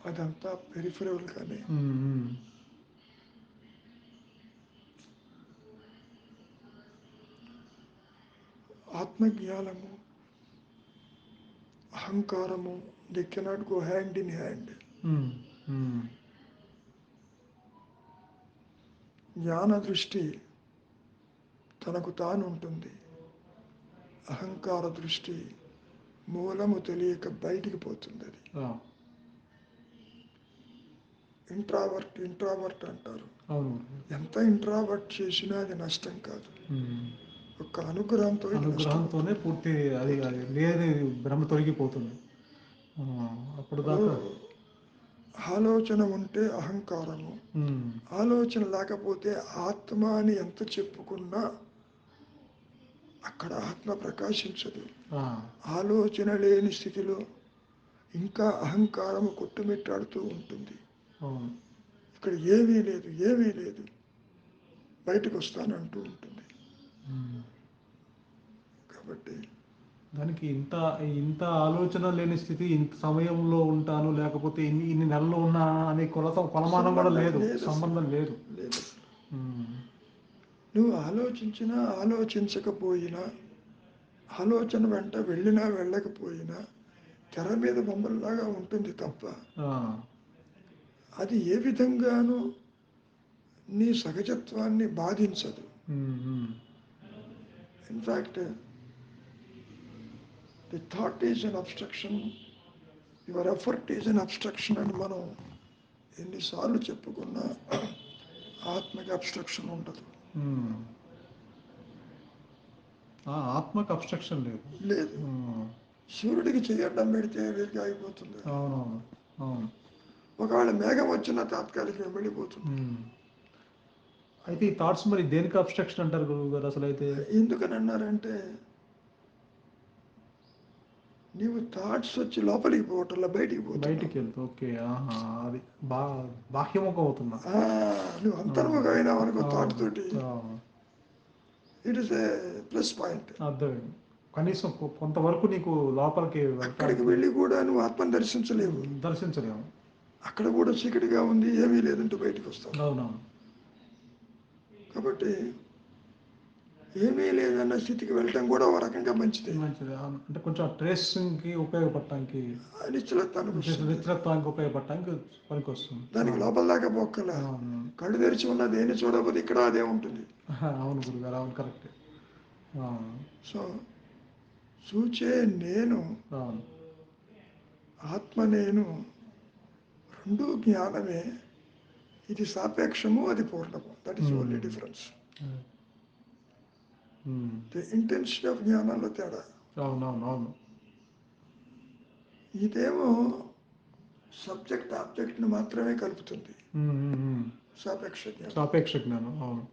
అదంతా పెరిఫరల్ గానే. ఆత్మజ్ఞానము, అహంకారము, they cannot go hand in hand. జ్ఞాన దృష్టి తనకు తాను ఉంటుంది. అహంకార దృష్టి మూలము తెలియక బయటికి పోతుంది. అది ఇంట్రావర్ట్ అంటారు. ఎంత ఇంట్రావర్ట్ చేసినా అది నష్టం కాదు. ఒక అనుగ్రహంతోనే పూర్తి అది లేని భ్రమ తొలగిపోతుంది. అప్పుడు దాకా ఆలోచన ఉంటే అహంకారము, ఆలోచన లేకపోతే ఆత్మ అని ఎంత చెప్పుకున్నా అక్కడ ఆత్మ ప్రకాశించదు. ఆలోచన లేని స్థితిలో ఇంకా అహంకారము కొట్టుమిట్టాడుతూ ఉంటుంది. ఇక్కడ ఏమీ లేదు, ఏమీ లేదు, బయటకు వస్తానంటూ ఉంటుంది. కాబట్టి దానికి ఇంత ఆలోచన లేని స్థితి, ఇంత సమయంలో ఉంటాను, లేకపోతే ఇన్ని నెలలు ఉన్నా అనే కొలమానం కూడా లేదు, సంబంధం లేదు. నువ్వు ఆలోచించినా ఆలోచించకపోయినా, ఆలోచన వెంట వెళ్ళినా వెళ్ళకపోయినా తెర మీద బొమ్మలాగా ఉంటుంది తప్ప అది ఏ విధంగానూ నీ సహజత్వాన్ని బాధించదు. In fact the thought is an obstruction, your effort is an obstruction అని మనం ఎన్నిసార్లు చెప్పుకున్నా ఆత్మకి అబ్స్ట్రక్షన్ ఉండదు. ఆత్మకి అబ్స్ట్రక్షన్ లేదు. సూర్యుడికి చేయడం పెడితే వేడిగా అయిపోతుంది. ఒకవేళ మేఘం వచ్చినా తాత్కాలికంగా వెళ్ళిపోతుంది. అయితే ఈ థాట్స్ మరి దేనికి అబ్స్ట్రక్షన్ అంటారు గురువు గారు అసలు? అయితే ఎందుకని అన్నారంటే, నీవు థాట్స్ వచ్చి లోపలికి పోవటంలో బయటికి వెళ్తా. ఓకే, అది బాహ్యముఖం అవుతున్నా. నువ్వు అంతర్ముఖమైన వరకు థాట్ తోటి it is a plus point. అర్థమైంది. కనీసం కొంతవరకు నీకు లోపలికి అక్కడికి వెళ్ళి కూడా నువ్వు ఆత్మను దర్శించలేవు. దర్శించలేము. అక్కడ కూడా చీకటిగా ఉంది, ఏమీ లేదంటూ బయటకు వస్తావు. అవునవును. కాబట్టి ఏమీ లేదన్న స్థితికి వెళ్ళటం కూడా ఒక రకంగా మంచిదే. మంచిది. అవును. అంటే కొంచెం ట్రేసింగ్‌కి ఉపయోగపడటానికి, నిశ్చలత్వానికి వస్తుంది. నిశ్చలత్వానికి ఉపయోగపడటానికి పనికొస్తుంది. దానికి లోపల దాకా పోక్కల అవును. కళ్ళు తెరిచి ఉన్న దేన్ని చూడకపోతే ఇక్కడ అదే ఉంటుంది. అవును గురుగారు. అవును, కరెక్టే. అవును. సో చూచే నేను, అవును. ఆత్మ నేను రెండు జ్ఞానమే. ఇది సాపేక్షము, అది పూర్ణము. That is only difference. The intention of జ్ఞానంలో తేడా. అవునవును. అవును. ఇదేమో సబ్జెక్ట్ ఆబ్జెక్ట్ని మాత్రమే కలుపుతుంది. సాపేక్ష జ్ఞానం. సాపేక్ష జ్ఞానం. అవును.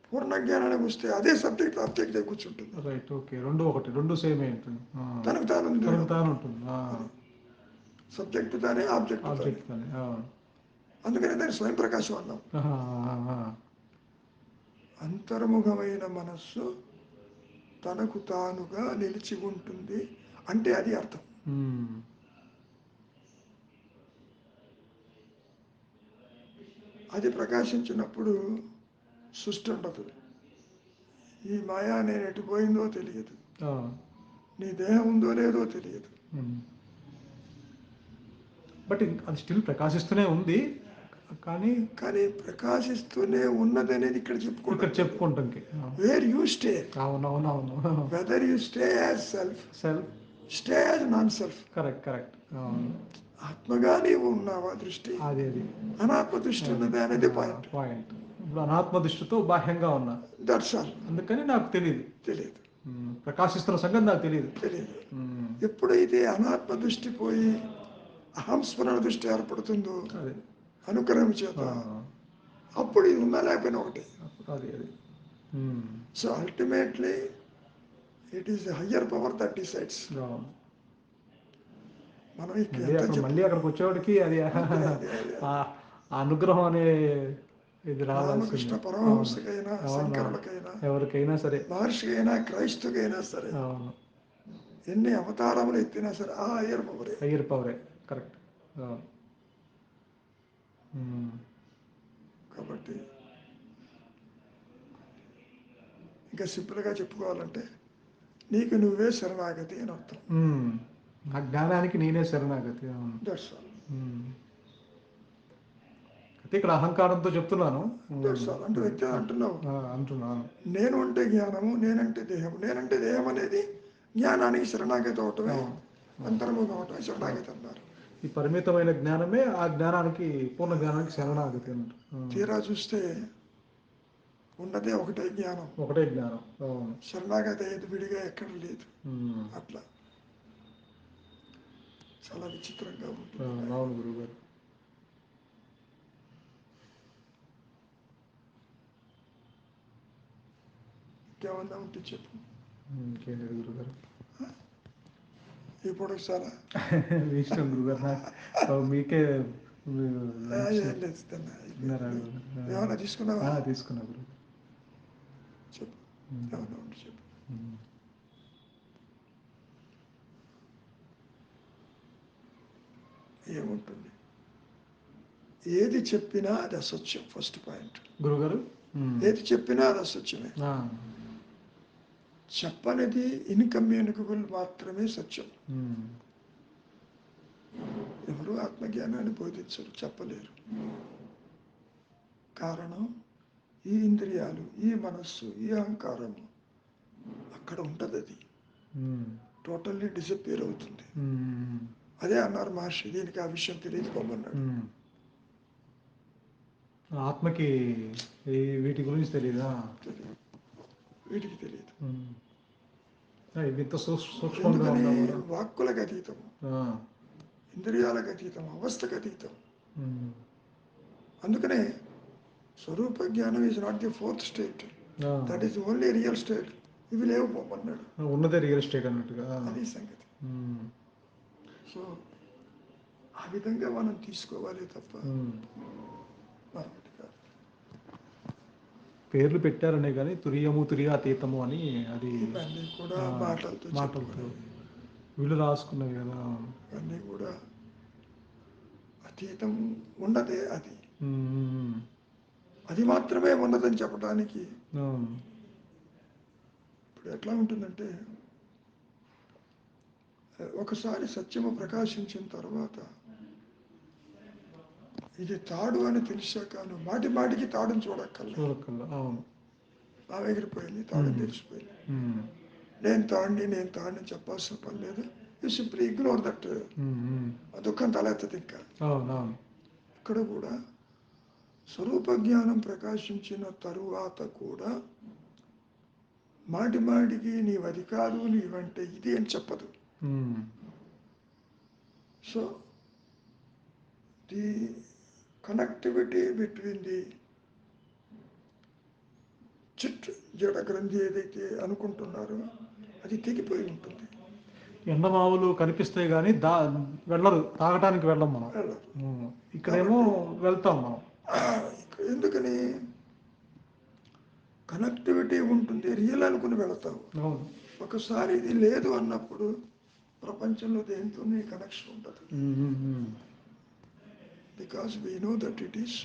పూర్ణ జ్ఞానానికి వస్తే అదే సబ్జెక్ట్ ఆబ్జెక్ట్ దగ్గర కూర్చుంటుంది. రైట్. ఓకే. రెండు ఒకటి, రెండు సేమ్ ఉంటుంది. తనకు తాను తనకు తాను ఉంటుంది. సబ్జెక్ట్ తానే, ఆబ్జెక్ట్ తానే. ఆబ్జెక్ట్ కానీ. అందుకనే దాన్ని స్వయం ప్రకాశం అన్నాం. అంతర్ముఖమైన మనస్సు తనకు తానుగా నిలిచి ఉంటుంది అంటే అది అర్థం. అది ప్రకాశించినప్పుడు సృష్టి ఉండదు. ఈ మాయా నేను ఎటుపోయిందో తెలియదు, నీ దేహం ఉందో లేదో తెలియదు. బట్ అది స్టిల్ ప్రకాశిస్తూనే ఉంది. కానీ కానీ ప్రకాశిస్తూనే ఉన్నది అనేది ఇక్కడ చెప్పుకుంటాం. Where you stay. అవునవునవును. Whether you stay as self, stay as non self. Correct. ఆత్మగా నీవు ఉన్నావా దృష్టి, అది అనాత్మ దృష్టి ఉన్నది అనేది పాయింట్. ఇప్పుడు అనాత్మ దృష్టితో బాహ్యంగా ఉన్నా, దట్స్ ఆల్. అందుకని నాకు తెలియదు. ప్రకాశిస్తున్న సంగతి నాకు తెలియదు. ఎప్పుడైతే అనాత్మ దృష్టి పోయి అహంస్మరణ దృష్టి ఏర్పడుతుందో అనుగ్రహం చేత, అప్పుడు ఇది ఉన్నా లేకపోయినా ఒకటి. So ultimately it is higher power that decides. మనం మళ్ళీ అక్కడికి వచ్చేవాడికి అది అనుగ్రహం అనే ఇది రామకృష్ణ పరమహంసకైనా, శంకరులకైనా, ఎవరికైనా సరే, మహర్షికైనా, క్రైస్తుకైనా సరే, ఎన్ని అవతారములు ఎత్తినా సరే ఆ హయ్యర్ పవరే. కరెక్ట్. కాబట్టి ఇంకా సింపుల్గా చెప్పుకోవాలంటే నీకు నువ్వే శరణాగతి అని అర్థం. ఆ జ్ఞానానికి నేనే శరణాగతి. That's all. ఇక్కడ అహంకారంతో చెప్తున్నాను. That's all. అంటే వ్యక్తి అంటున్నావు నేను అంటే జ్ఞానము, నేనంటే దేహం. నేనంటే దేహం అనేది జ్ఞానానికి శరణాగతి అవటమే, అంతర్ముఖం అవటమే శరణాగతి అన్నారు. ఈ పరిమితమైన జ్ఞానమే ఆ జ్ఞానానికి, పూర్ణ జ్ఞానానికి శరణాగతి అంటారు. తీరా చూస్తే ఉన్నదే ఒకటే జ్ఞానం. శరణాగతి అయ్యేది విడిగా ఎక్కడ లేదు. అట్లా చాలా విచిత్రంగా ఉంటుంది. అవును గురుగారు. ఇంకేమన్నా ఉంటే చెప్పు. ఇంకేం లేదు గురుగారు. ఇప్పుడు చాలా ఇష్టం గురుగారు. మీకే ఏమన్నా తీసుకున్నావా? తీసుకున్నా గురు. చెప్పు. ఏమన్నా ఉంటే చెప్పు. ఏముంటుంది? ఏది చెప్పినా అది అసత్యం. ఫస్ట్ పాయింట్ గురుగారు. ఏది చెప్పినా అది అసత్యమే. చెప్పనిది ఇన్కమ్యూనికబుల్ మాత్రమే సత్యం. ఎవరు ఆత్మజ్ఞానాన్ని బోధించరు, చెప్పలేరు. కారణం ఈ ఇంద్రియాలు, ఈ మనస్సు, ఈ అహంకారము అక్కడ ఉంటుంది. అది టోటల్లీ డిసప్పేర్ అవుతుంది. అదే అన్నారు మహర్షి, దీనికి ఆ విషయం తెలియదు పొమ్మన్నాడు. ఆత్మకి వీటి గురించి తెలియదా? వీటికి తెలియదు. వాక్కులకు అతీతం, ఇంద్రియాలకు అతీతం, అవస్థకు అతీతం. అందుకనే స్వరూప జ్ఞానం is not the fourth state, that is only real state. ఇవి లేవు పొమ్మన్నాడు. ఉన్నదే రియల్ స్టేట్ అన్నట్టుగా అది సంగతి. సో ఆ విధంగా మనం తీసుకోవాలి తప్ప మరొకటి కాదు. పేర్లు పెట్టారనే కానీ తురియము, తురియాతీతము అని అది ఇవన్నీ కూడా మాటలతో వీళ్ళు రాసుకున్నవి కదా. ఇవన్నీ కూడా అతీతం ఉన్నదే అది. అది మాత్రమే ఉన్నదని చెప్పడానికి అవును. ఇప్పుడు ఎట్లా ఉంటుందంటే, ఒకసారి సత్యము ప్రకాశించిన తర్వాత ఇది తాడు అని తెలిసాక నువ్వు మాటి మాటికి తాడుని చూడక్కర్లేదు. చూడక్కర్లా. అవును. నా ఎగిరిపోయింది, తాడని తెలిసిపోయింది. ఉమ్. నేను తాడిని చెప్పాల్సిన పని లేదు. You simply ignore that. ఆ దుఃఖం తలెత్తది ఇంకా. అవునవును. ఇక్కడ కూడా స్వరూప జ్ఞానం ప్రకాశించిన తరువాత కూడా మాటి మాటికి నీవది కాదు, నీవంటే ఇది అని చెప్పదు. So the connectivity between the chit జడ గ్రంథి ఏదైతే అనుకుంటున్నారో అది తెగిపోయి ఉంటుంది. ఎండమావులు కనిపిస్తాయి కానీ వెళ్ళరు, తాగటానికి వెళ్ళం మనం. వెళ్ళదు. ఇక్కడేమో వెళ్తాం మనం. ఎందుకని కనెక్టివిటీ ఉంటుంది, రియల్ అనుకుని వెళతావు. అవును. ఒకసారి ఇది లేదు అన్నప్పుడు ప్రపంచంలో దేంతో కనెక్షన్ ఉండదు. Because we know that it is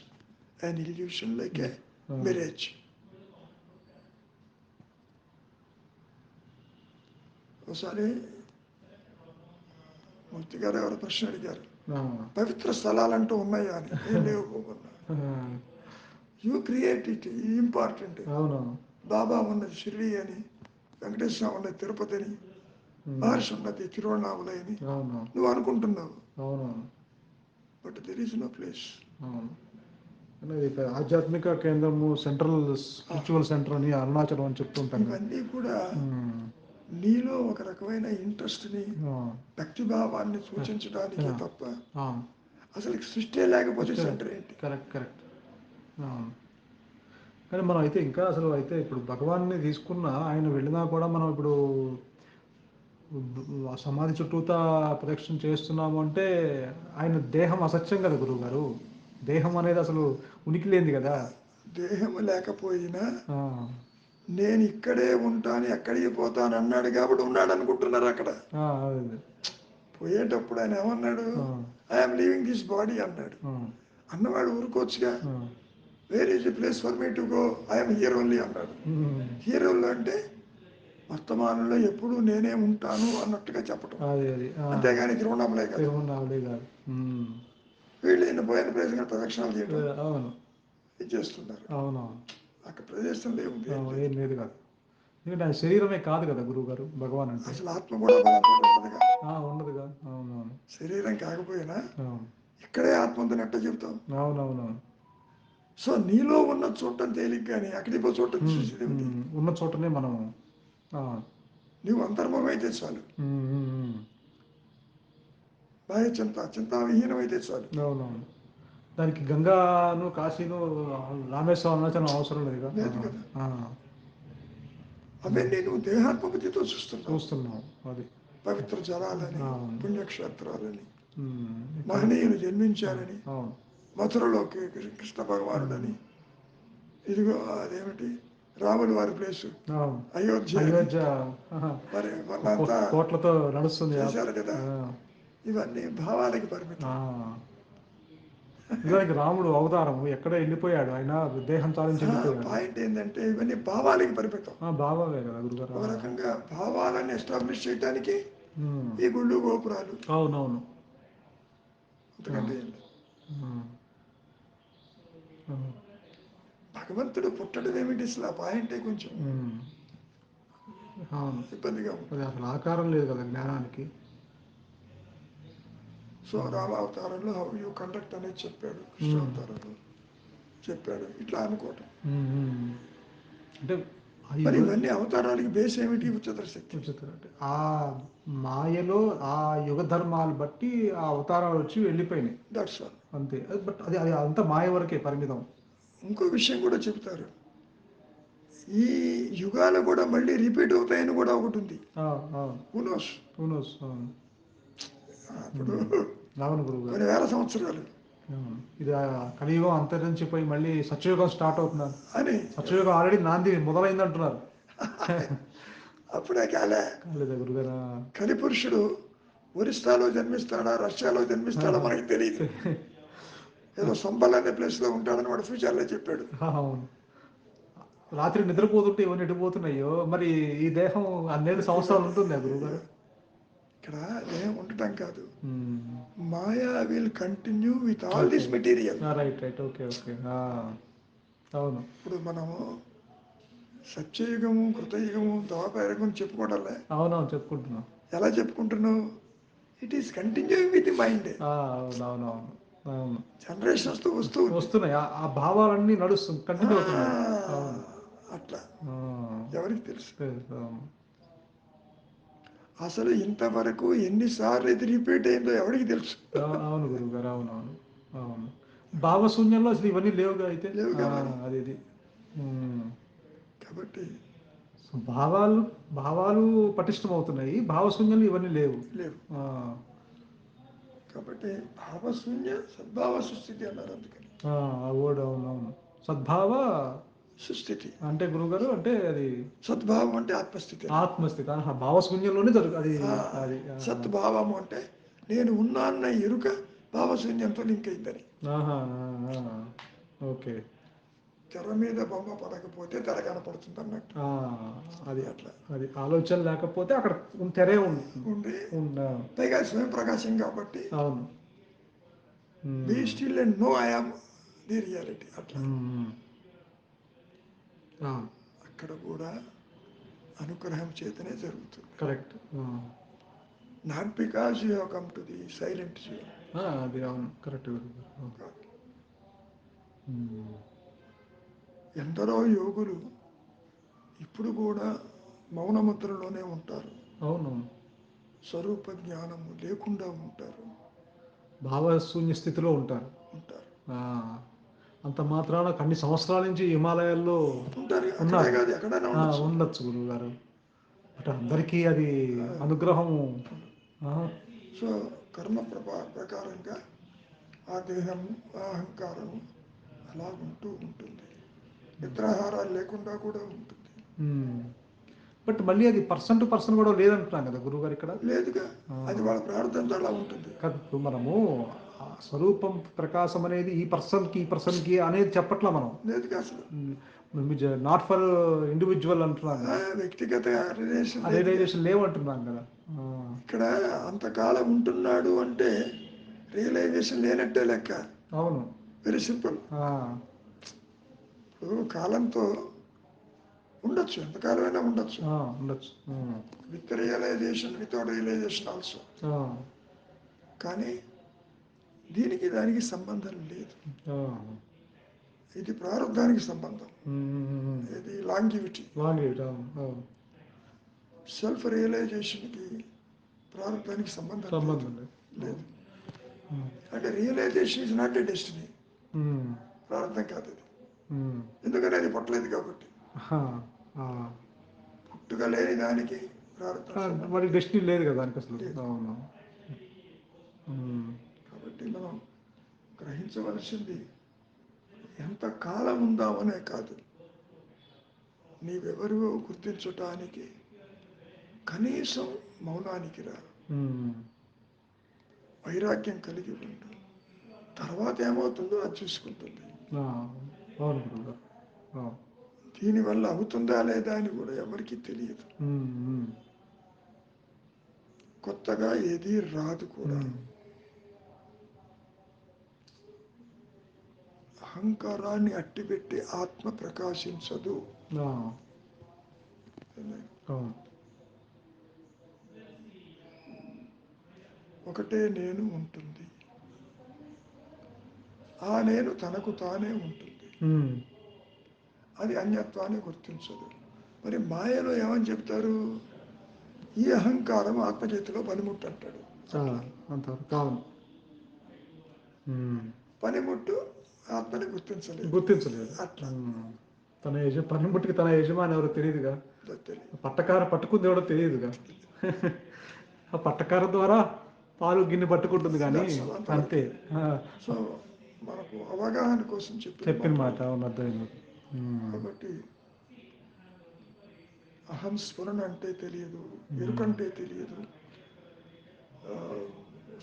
an illusion like a mirage. ఒకసారి మూర్తి గారు ఎవరు ప్రశ్న అడిగారు, పవిత్ర స్థలాలంటూ ఉన్నాయా అని. ఏం లేవు పోకున్నా, యూ క్రియేట్ ఇట్, ఇంపార్టెంట్. బాబా ఉన్నది షిరిడి అని, వెంకటేశ్వర ఉన్నది తిరుపతి అని, మహర్షి ఉన్నది తిరువణామలై అని నువ్వు అనుకుంటున్నావు. But there is no place. ఆధ్యాత్మిక కేంద్రము, సెంట్రల్ స్పిరిచువల్ సెంటర్ అని అరుణాచలం అని చెప్తుంటాను. ఇవన్నీ కూడా నీలో ఒక రకమైన ఇంట్రెస్ట్ని, భక్తిభావాన్ని సూచించడానికి తప్ప అసలు సృష్టి లేకపోతే సెంటర్ ఏంటి? Correct correct. కానీ మనం అయితే ఇంకా అసలు అయితే ఇప్పుడు భగవాన్ని తీసుకున్నా, ఆయన వెళ్ళినా కూడా మనం ఇప్పుడు సమాధి చుట్టూతా ప్రదక్షిణ చేస్తున్నాము అంటే ఆయన దేహం అసత్యం కదా గురువు గారు. దేహం అనేది అసలు ఉనికి లేనిది కదా. దేహం లేకపోయినా నేను ఇక్కడే ఉంటాను, ఎక్కడికి పోతాను అన్నాడు కాబట్టి ఉన్నాడు అనుకుంటున్నారు అక్కడ. పోయేటప్పుడు ఆయన ఏమన్నాడు, ఐఎమ్ లీవింగ్ దిస్ బాడీ అన్నాడు. అన్నవాడు ఊరుకోవచ్చుగా, where is the place for me to go, I'm here only అన్నాడు. హియర్ ఓన్లీ అంటే వర్తమానంలో ఎప్పుడు నేనే ఉంటాను అన్నట్టుగా చెప్పటం, అంతేగాని తిరువణామలై కాదు. వీళ్ళు ఈయన పోయిన ప్లేస్ కానీ ప్రదక్షిణాలు చేయడం ఇది చేస్తున్నారు. అక్కడ ప్రదేశం లేదు కాదు, ఎందుకంటే ఆయన శరీరమే కాదు కదా గురువు గారు భగవాన్ అంటే. అసలు ఆత్మ కూడా ఉండదుగా. ఉండదుగా. అవునవును. శరీరం కాకపోయినా ఇక్కడే ఆత్మ ఉందని ఎట్లా చెబుతాం? అవునవునవును. సో నీలో ఉన్న చూడటం తేలిక, కానీ అక్కడికి పో చూడటం చూసేది ఉన్న చోటనే మనం. నువ్వు అంతర్మం అయితే చాలు, బాహ్య చింత విహీనమైతే చాలు. అవునవును. దానికి గంగాను, కాశీను, రామేశ్వరం, అరుణాచలం అవసరం లేదు కదా. అవన్నీ నువ్వు దేహాత్మకతతో చూస్తున్నావు. అది పవిత్ర జలాలని, పుణ్యక్షేత్రాలని, మహనీయులు జన్మించారని, మథురలోకి కృష్ణ భగవానుడని, ఇదిగో అదేమిటి రాములు వారి ప్లేసు అయోధ్య, మరి వాళ్ళంతా కోట్లతో నడుస్తుంది చేశారు కదా. ఇవన్నీ భావాలకి పరిమితం. నిజానికి రాముడు అవతారం ఎక్కడ వెళ్ళిపోయాడు, ఆయన దేహం చాలించి వెళ్ళిపోయాడు. పాయింట్ ఏంటంటే ఇవన్నీ భావాలకి పరిమితం. భావాలే కదా గురుగారు. ఒక రకంగా భావాలని ఎస్టాబ్లిష్ చేయడానికి ఈ గుళ్ళు గోపురాలు. అవునవును. అంతకంటే భగవంతుడు పుట్టడం ఏమిటి అసలు? ఆ పాయింటే కొంచెం ఇబ్బందిగా ఉంటుంది. అసలు ఆకారం లేదు కదా జ్ఞానానికి. సో రామావతారంలో హౌ యూ కండక్ట్ అనేది చెప్పాడు, కృష్ణావతారంలో చెప్పాడు. ఇట్లా అనుకోవటం అంటే మరి ఇవన్నీ అవతారాలకి బేస్ ఏమిటి? ఉచ్చతర శక్తి. ఆ మాయలో ఆ యుగ ధర్మాలు బట్టి ఆ అవతారాలు వచ్చి వెళ్ళిపోయినాయి. That's all. అంతే. బట్ అది అంతా మాయ వరకే పరిమితం. ఇంకో విషయం కూడా చెప్తారు, ఈ యుగాలు కూడా మళ్ళీ రిపీట్ అవుతాయని కూడా ఒకటి ఉంది. అప్పుడు కొన్ని వేల సంవత్సరాలు ఇది కలియుగం అంతరించిపోయి మళ్ళీ సత్యయుగం స్టార్ట్ అవుతున్నారు అని. సత్యయుగం ఆల్రెడీ నాంది మొదలైంది అంటున్నారు. అప్పుడే కాలేదా గురుగారు? కలిపురుషుడు ఒరిస్సాలో జన్మిస్తాడా, రష్యాలో జన్మిస్తాడా మనకి తెలియదు. ఏదో సంబల్ అనే ప్లేస్లో ఉంటాడని వాడు ఫ్యూచర్లో చెప్పాడు. అవును. రాత్రి నిద్రపోతుంటే ఇవన్నీ ఎటుపోతున్నాయో మరి ఈ దేహం అన్నేళ్ళు సంవత్సరాలు ఉంటుందా గురువుగారు? ఇక్కడ దేహం ఉండటం కాదు, మ్మ్. Maya will continue with all this material. Right right, okay okay. అవును. ఇప్పుడు మనము సత్యయుగము, కృతయుగము, ద్వాపరయుగం చెప్పుకోవడంలే. అవునవును చెప్పుకుంటున్నాం. ఎలా చెప్పుకుంటున్నావు? It is continuing with the mind. అవునవునవును. అవును, జనరేషన్స్తో వస్తూ ఉంది. వస్తున్నాయి ఆ భావాలన్నీ నడుస్తుంది, కంటిన్యూ అవుతున్నాయి. అవును. అట్లా ఆ, ఎవరికి తెలుసు? తెలుసు, అవును. అసలు ఇంతవరకు ఎన్నిసార్లు ఇది రిపీట్ అయిందో ఎవరికి తెలుసు? అవును గురువు గారు, అవునవును. అవును, భావశూన్యంలో అసలు ఇవన్నీ లేవుగా అయితే. లేవుగా మరి. అది ఇది. మ్మ్. కాబట్టి సో భావాలు భావాలు పటిష్టమవుతున్నాయి, భావశూన్యంలో ఇవన్నీ లేవు. లేవు. ఆ, కాబట్టి భావశూన్య సద్భావ సుస్థితి అన్నారు. అందుకని ఆ వర్డ్, అవునవును. సద్భావ సుస్థితి అంటే గురువుగారు అంటే అది సద్భావం అంటే ఆత్మస్థితి. ఆత్మస్థితి. భావశూన్యంలోనే జరుగు అది. అది సద్భావము అంటే నేను ఉన్నాన్న ఎరుక భావశూన్యంతో లింక్ అయిందని. ఆహా, ఓకే. తెర మీద బొమ్మ పడకపోతే తెర కనపడుతుంది అన్నట్టు. అది అట్లా అది ఆలోచన లేకపోతే అక్కడ తెరే ఉంటుంది. ఉండి ఉండ పైగా స్వయం ప్రకాశం కాబట్టి అవును. Be still and know I am the reality. అట్లా అవును, అక్కడ కూడా అనుగ్రహం చేతనే జరుగుతుంది. Correct. Not because you have come to the silent జీవన్. అది అవును, కరెక్ట్. ఎందరో యోగులు ఇప్పుడు కూడా మౌనముద్రలోనే ఉంటారు. అవునవును, స్వరూప జ్ఞానము లేకుండా ఉంటారు. భావశూన్య స్థితిలో ఉంటారు. ఉంటారు ఆ, అంత మాత్రాన అన్ని సంవత్సరాల నుంచి హిమాలయాల్లో ఉంటారు. అక్కడే ఉన్నారు. కాదు, ఎక్కడైనా ఉండొచ్చు. ఉండొచ్చు గురువు గారు. బట్ అందరికీ అది అనుగ్రహము. సో కర్మ ప్రకారంగా ఆ దేహము, ఆ అహంకారము అలా ఉంటూ ఉంటుంది. నిద్రాహారాలు లేకుండా కూడా ఉంటుంది. బట్ మళ్ళీ అది పర్సన్ టు పర్సన్ కూడా లేదంటున్నాం కదా గురువు గారు ఇక్కడ. లేదుగా, అది వాళ్ళ ప్రార్థనతో అలా ఉంటుంది. కాదు, ఇప్పుడు మనము ఆ స్వరూపం ప్రకాశం అనేది ఈ పర్సన్కి అనేది చెప్పట్లా మనం. లేదుగా అసలు. నాట్ ఫర్ ఇండివిజువల్ అంటున్నాం కదా. వ్యక్తిగత రిలేషన్ రియలైజేషన్ లేవంటున్నాం కదా. ఇక్కడ అంతకాలం ఉంటున్నాడు అంటే రియలైజేషన్ లేనట్టే లెక్క. అవును, వెరీ సింపుల్. ఇప్పుడు కాలంతో ఉండొచ్చు, ఎంతకాలమైనా ఉండొచ్చు. ఉండొచ్చు. With realization, without realization also. కానీ దీనికి దానికి సంబంధం లేదు. ఇది ప్రారంధానికి సంబంధం. ఇది లాంగివిటీ. సెల్ఫ్ రియలైజేషన్కి ప్రారంధానికి సంబంధం లేదు. అంటే realization is not a destiny. ప్రారంధం కాదు అది. ఎందుకని అది పుట్టలేదు కాబట్టి. పుట్టుక లేని దానికి ప్రారంధం వాడికి డెస్టినీ లేదు కదా దానికి అసలు. కాబట్టి మనం గ్రహించవలసింది ఎంత కాలం ఉందామనే కాదు, నీవెవరివో గుర్తించటానికి కనీసం మౌనానికి రా. వైరాగ్యం కలిగి ఉండు. తర్వాత ఏమవుతుందో అది చూసుకుంటుంది. దీనివల్ల అవుతుందా లేదా అని కూడా ఎవరికీ తెలియదు. కొత్తగా ఏది రాదు కూడా. అహంకారాన్ని అట్టిపెట్టి ఆత్మ ప్రకాశించదు. ఒకటే నేను ఉంటుంది. ఆ నేను తనకు తానే ఉంటుంది. అది అన్యత్వాన్ని గుర్తించదు. మరి మాయలో ఏమని చెప్తారు? ఈ అహంకారం ఆత్మచేతిలో పనిముట్టు అంటాడు. పనిముట్టు ఆత్మని గుర్తించలేదు. అట్లా పనిముట్టుకి తన యజమాని ఎవరో తెలియదుగా. పట్టకార పట్టుకుంది ఎవడో తెలియదుగా. ఆ పట్టకార ద్వారా పాలు గిన్నె పట్టుకుంటుంది కానీ అంతే. సో మనకు అవగాహన కోసం చెప్పిన మాట అర్థమైంది. కాబట్టి అహం స్ఫురణ అంటే తెలియదు, ఎరుకంటే తెలియదు,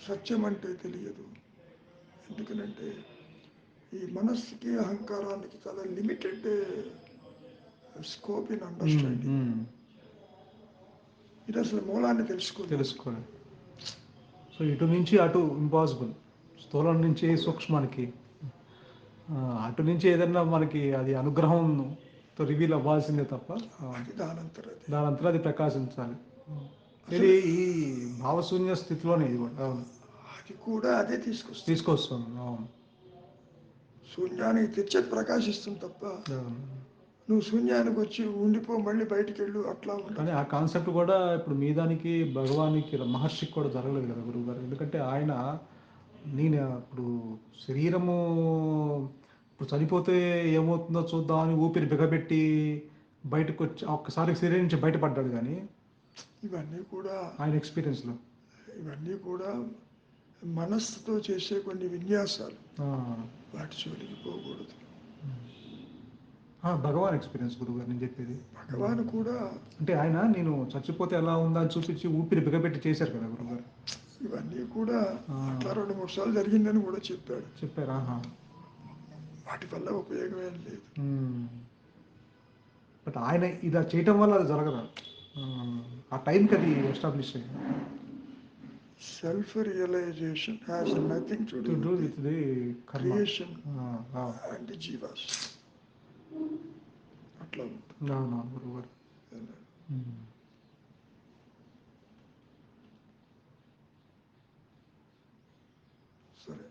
సత్యం అంటే తెలియదు. ఎందుకనంటే ఈ మనస్సుకి అహంకారానికి చాలా లిమిటెడ్ స్కోప్ ఇన్ అండర్స్టాండింగ్. ఇది అసలు మూలాన్ని తెలుసుకోవాలి. సో ఇటు నుంచి అటు ఇంపాసిబుల్, స్థూలం నుంచి సూక్ష్మానికి, అటు నుంచి ఏదన్నా మనకి అది అనుగ్రహంతో రివీల్ అవ్వాల్సిందే తప్ప అది దానంతరం దానంతరం అది ప్రకాశించాలి. ఇది ఈ భావశూన్య స్థితిలోనే ఇది కూడా. అవును, అది కూడా అదే తీసుకొస్తుంది. అవును, శూన్యానికి తెచ్చేది ప్రకాశిస్తుంది తప్ప అవును. నువ్వు శూన్యానికి వచ్చి ఉండిపో మళ్ళీ బయటికి వెళ్ళు అట్లా కానీ ఉంటుంది. ఆ కాన్సెప్ట్ కూడా ఇప్పుడు మీ దానికి భగవానికి మహర్షికి కూడా జరగలేదు కదా గురువు గారు. ఎందుకంటే ఆయన నేను ఇప్పుడు శరీరము ఇప్పుడు చనిపోతే ఏమవుతుందో చూద్దామని ఊపిరి బిగబెట్టి బయటకు వచ్చి ఒక్కసారి శరీరం నుంచి బయటపడ్డాడు. కానీ ఇవన్నీ కూడా ఆయన ఎక్స్పీరియన్స్లో ఇవన్నీ కూడా మనస్సుతో చేసే కొన్ని విన్యాసాలు, వాటి జోలికి పోకూడదు. భగవాన్ ఎక్స్పీరియన్స్ గురువు గారు నేను చెప్పేది. భగవాన్ కూడా అంటే ఆయన నేను చచ్చిపోతే ఎలా ఉందా అని చూపించి ఊపిరి బిగబెట్టి చేశారు కదా గురువు గారు. ఇవన్నీ కూడా అట్లా 2-3 సార్లు జరిగిందని కూడా చెప్పారా? వాటి వల్ల ఉపయోగం ఏం లేదు. బట్ ఆయన ఇది చేయటం వల్ల అది జరగదు. ఆ టైంకి అది ఎస్టాబ్లిష్ అయ్యింది. Self realization has nothing to do with the creation and జీవాస్. అట్లా ఉంటుంది. అవును గురువు గారు. సరే,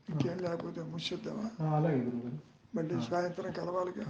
ఇంకేం లేకపోతే ముగిద్దామా? అలాగే గురువు గారు. మళ్ళీ సాయంత్రం కలవాలిగా.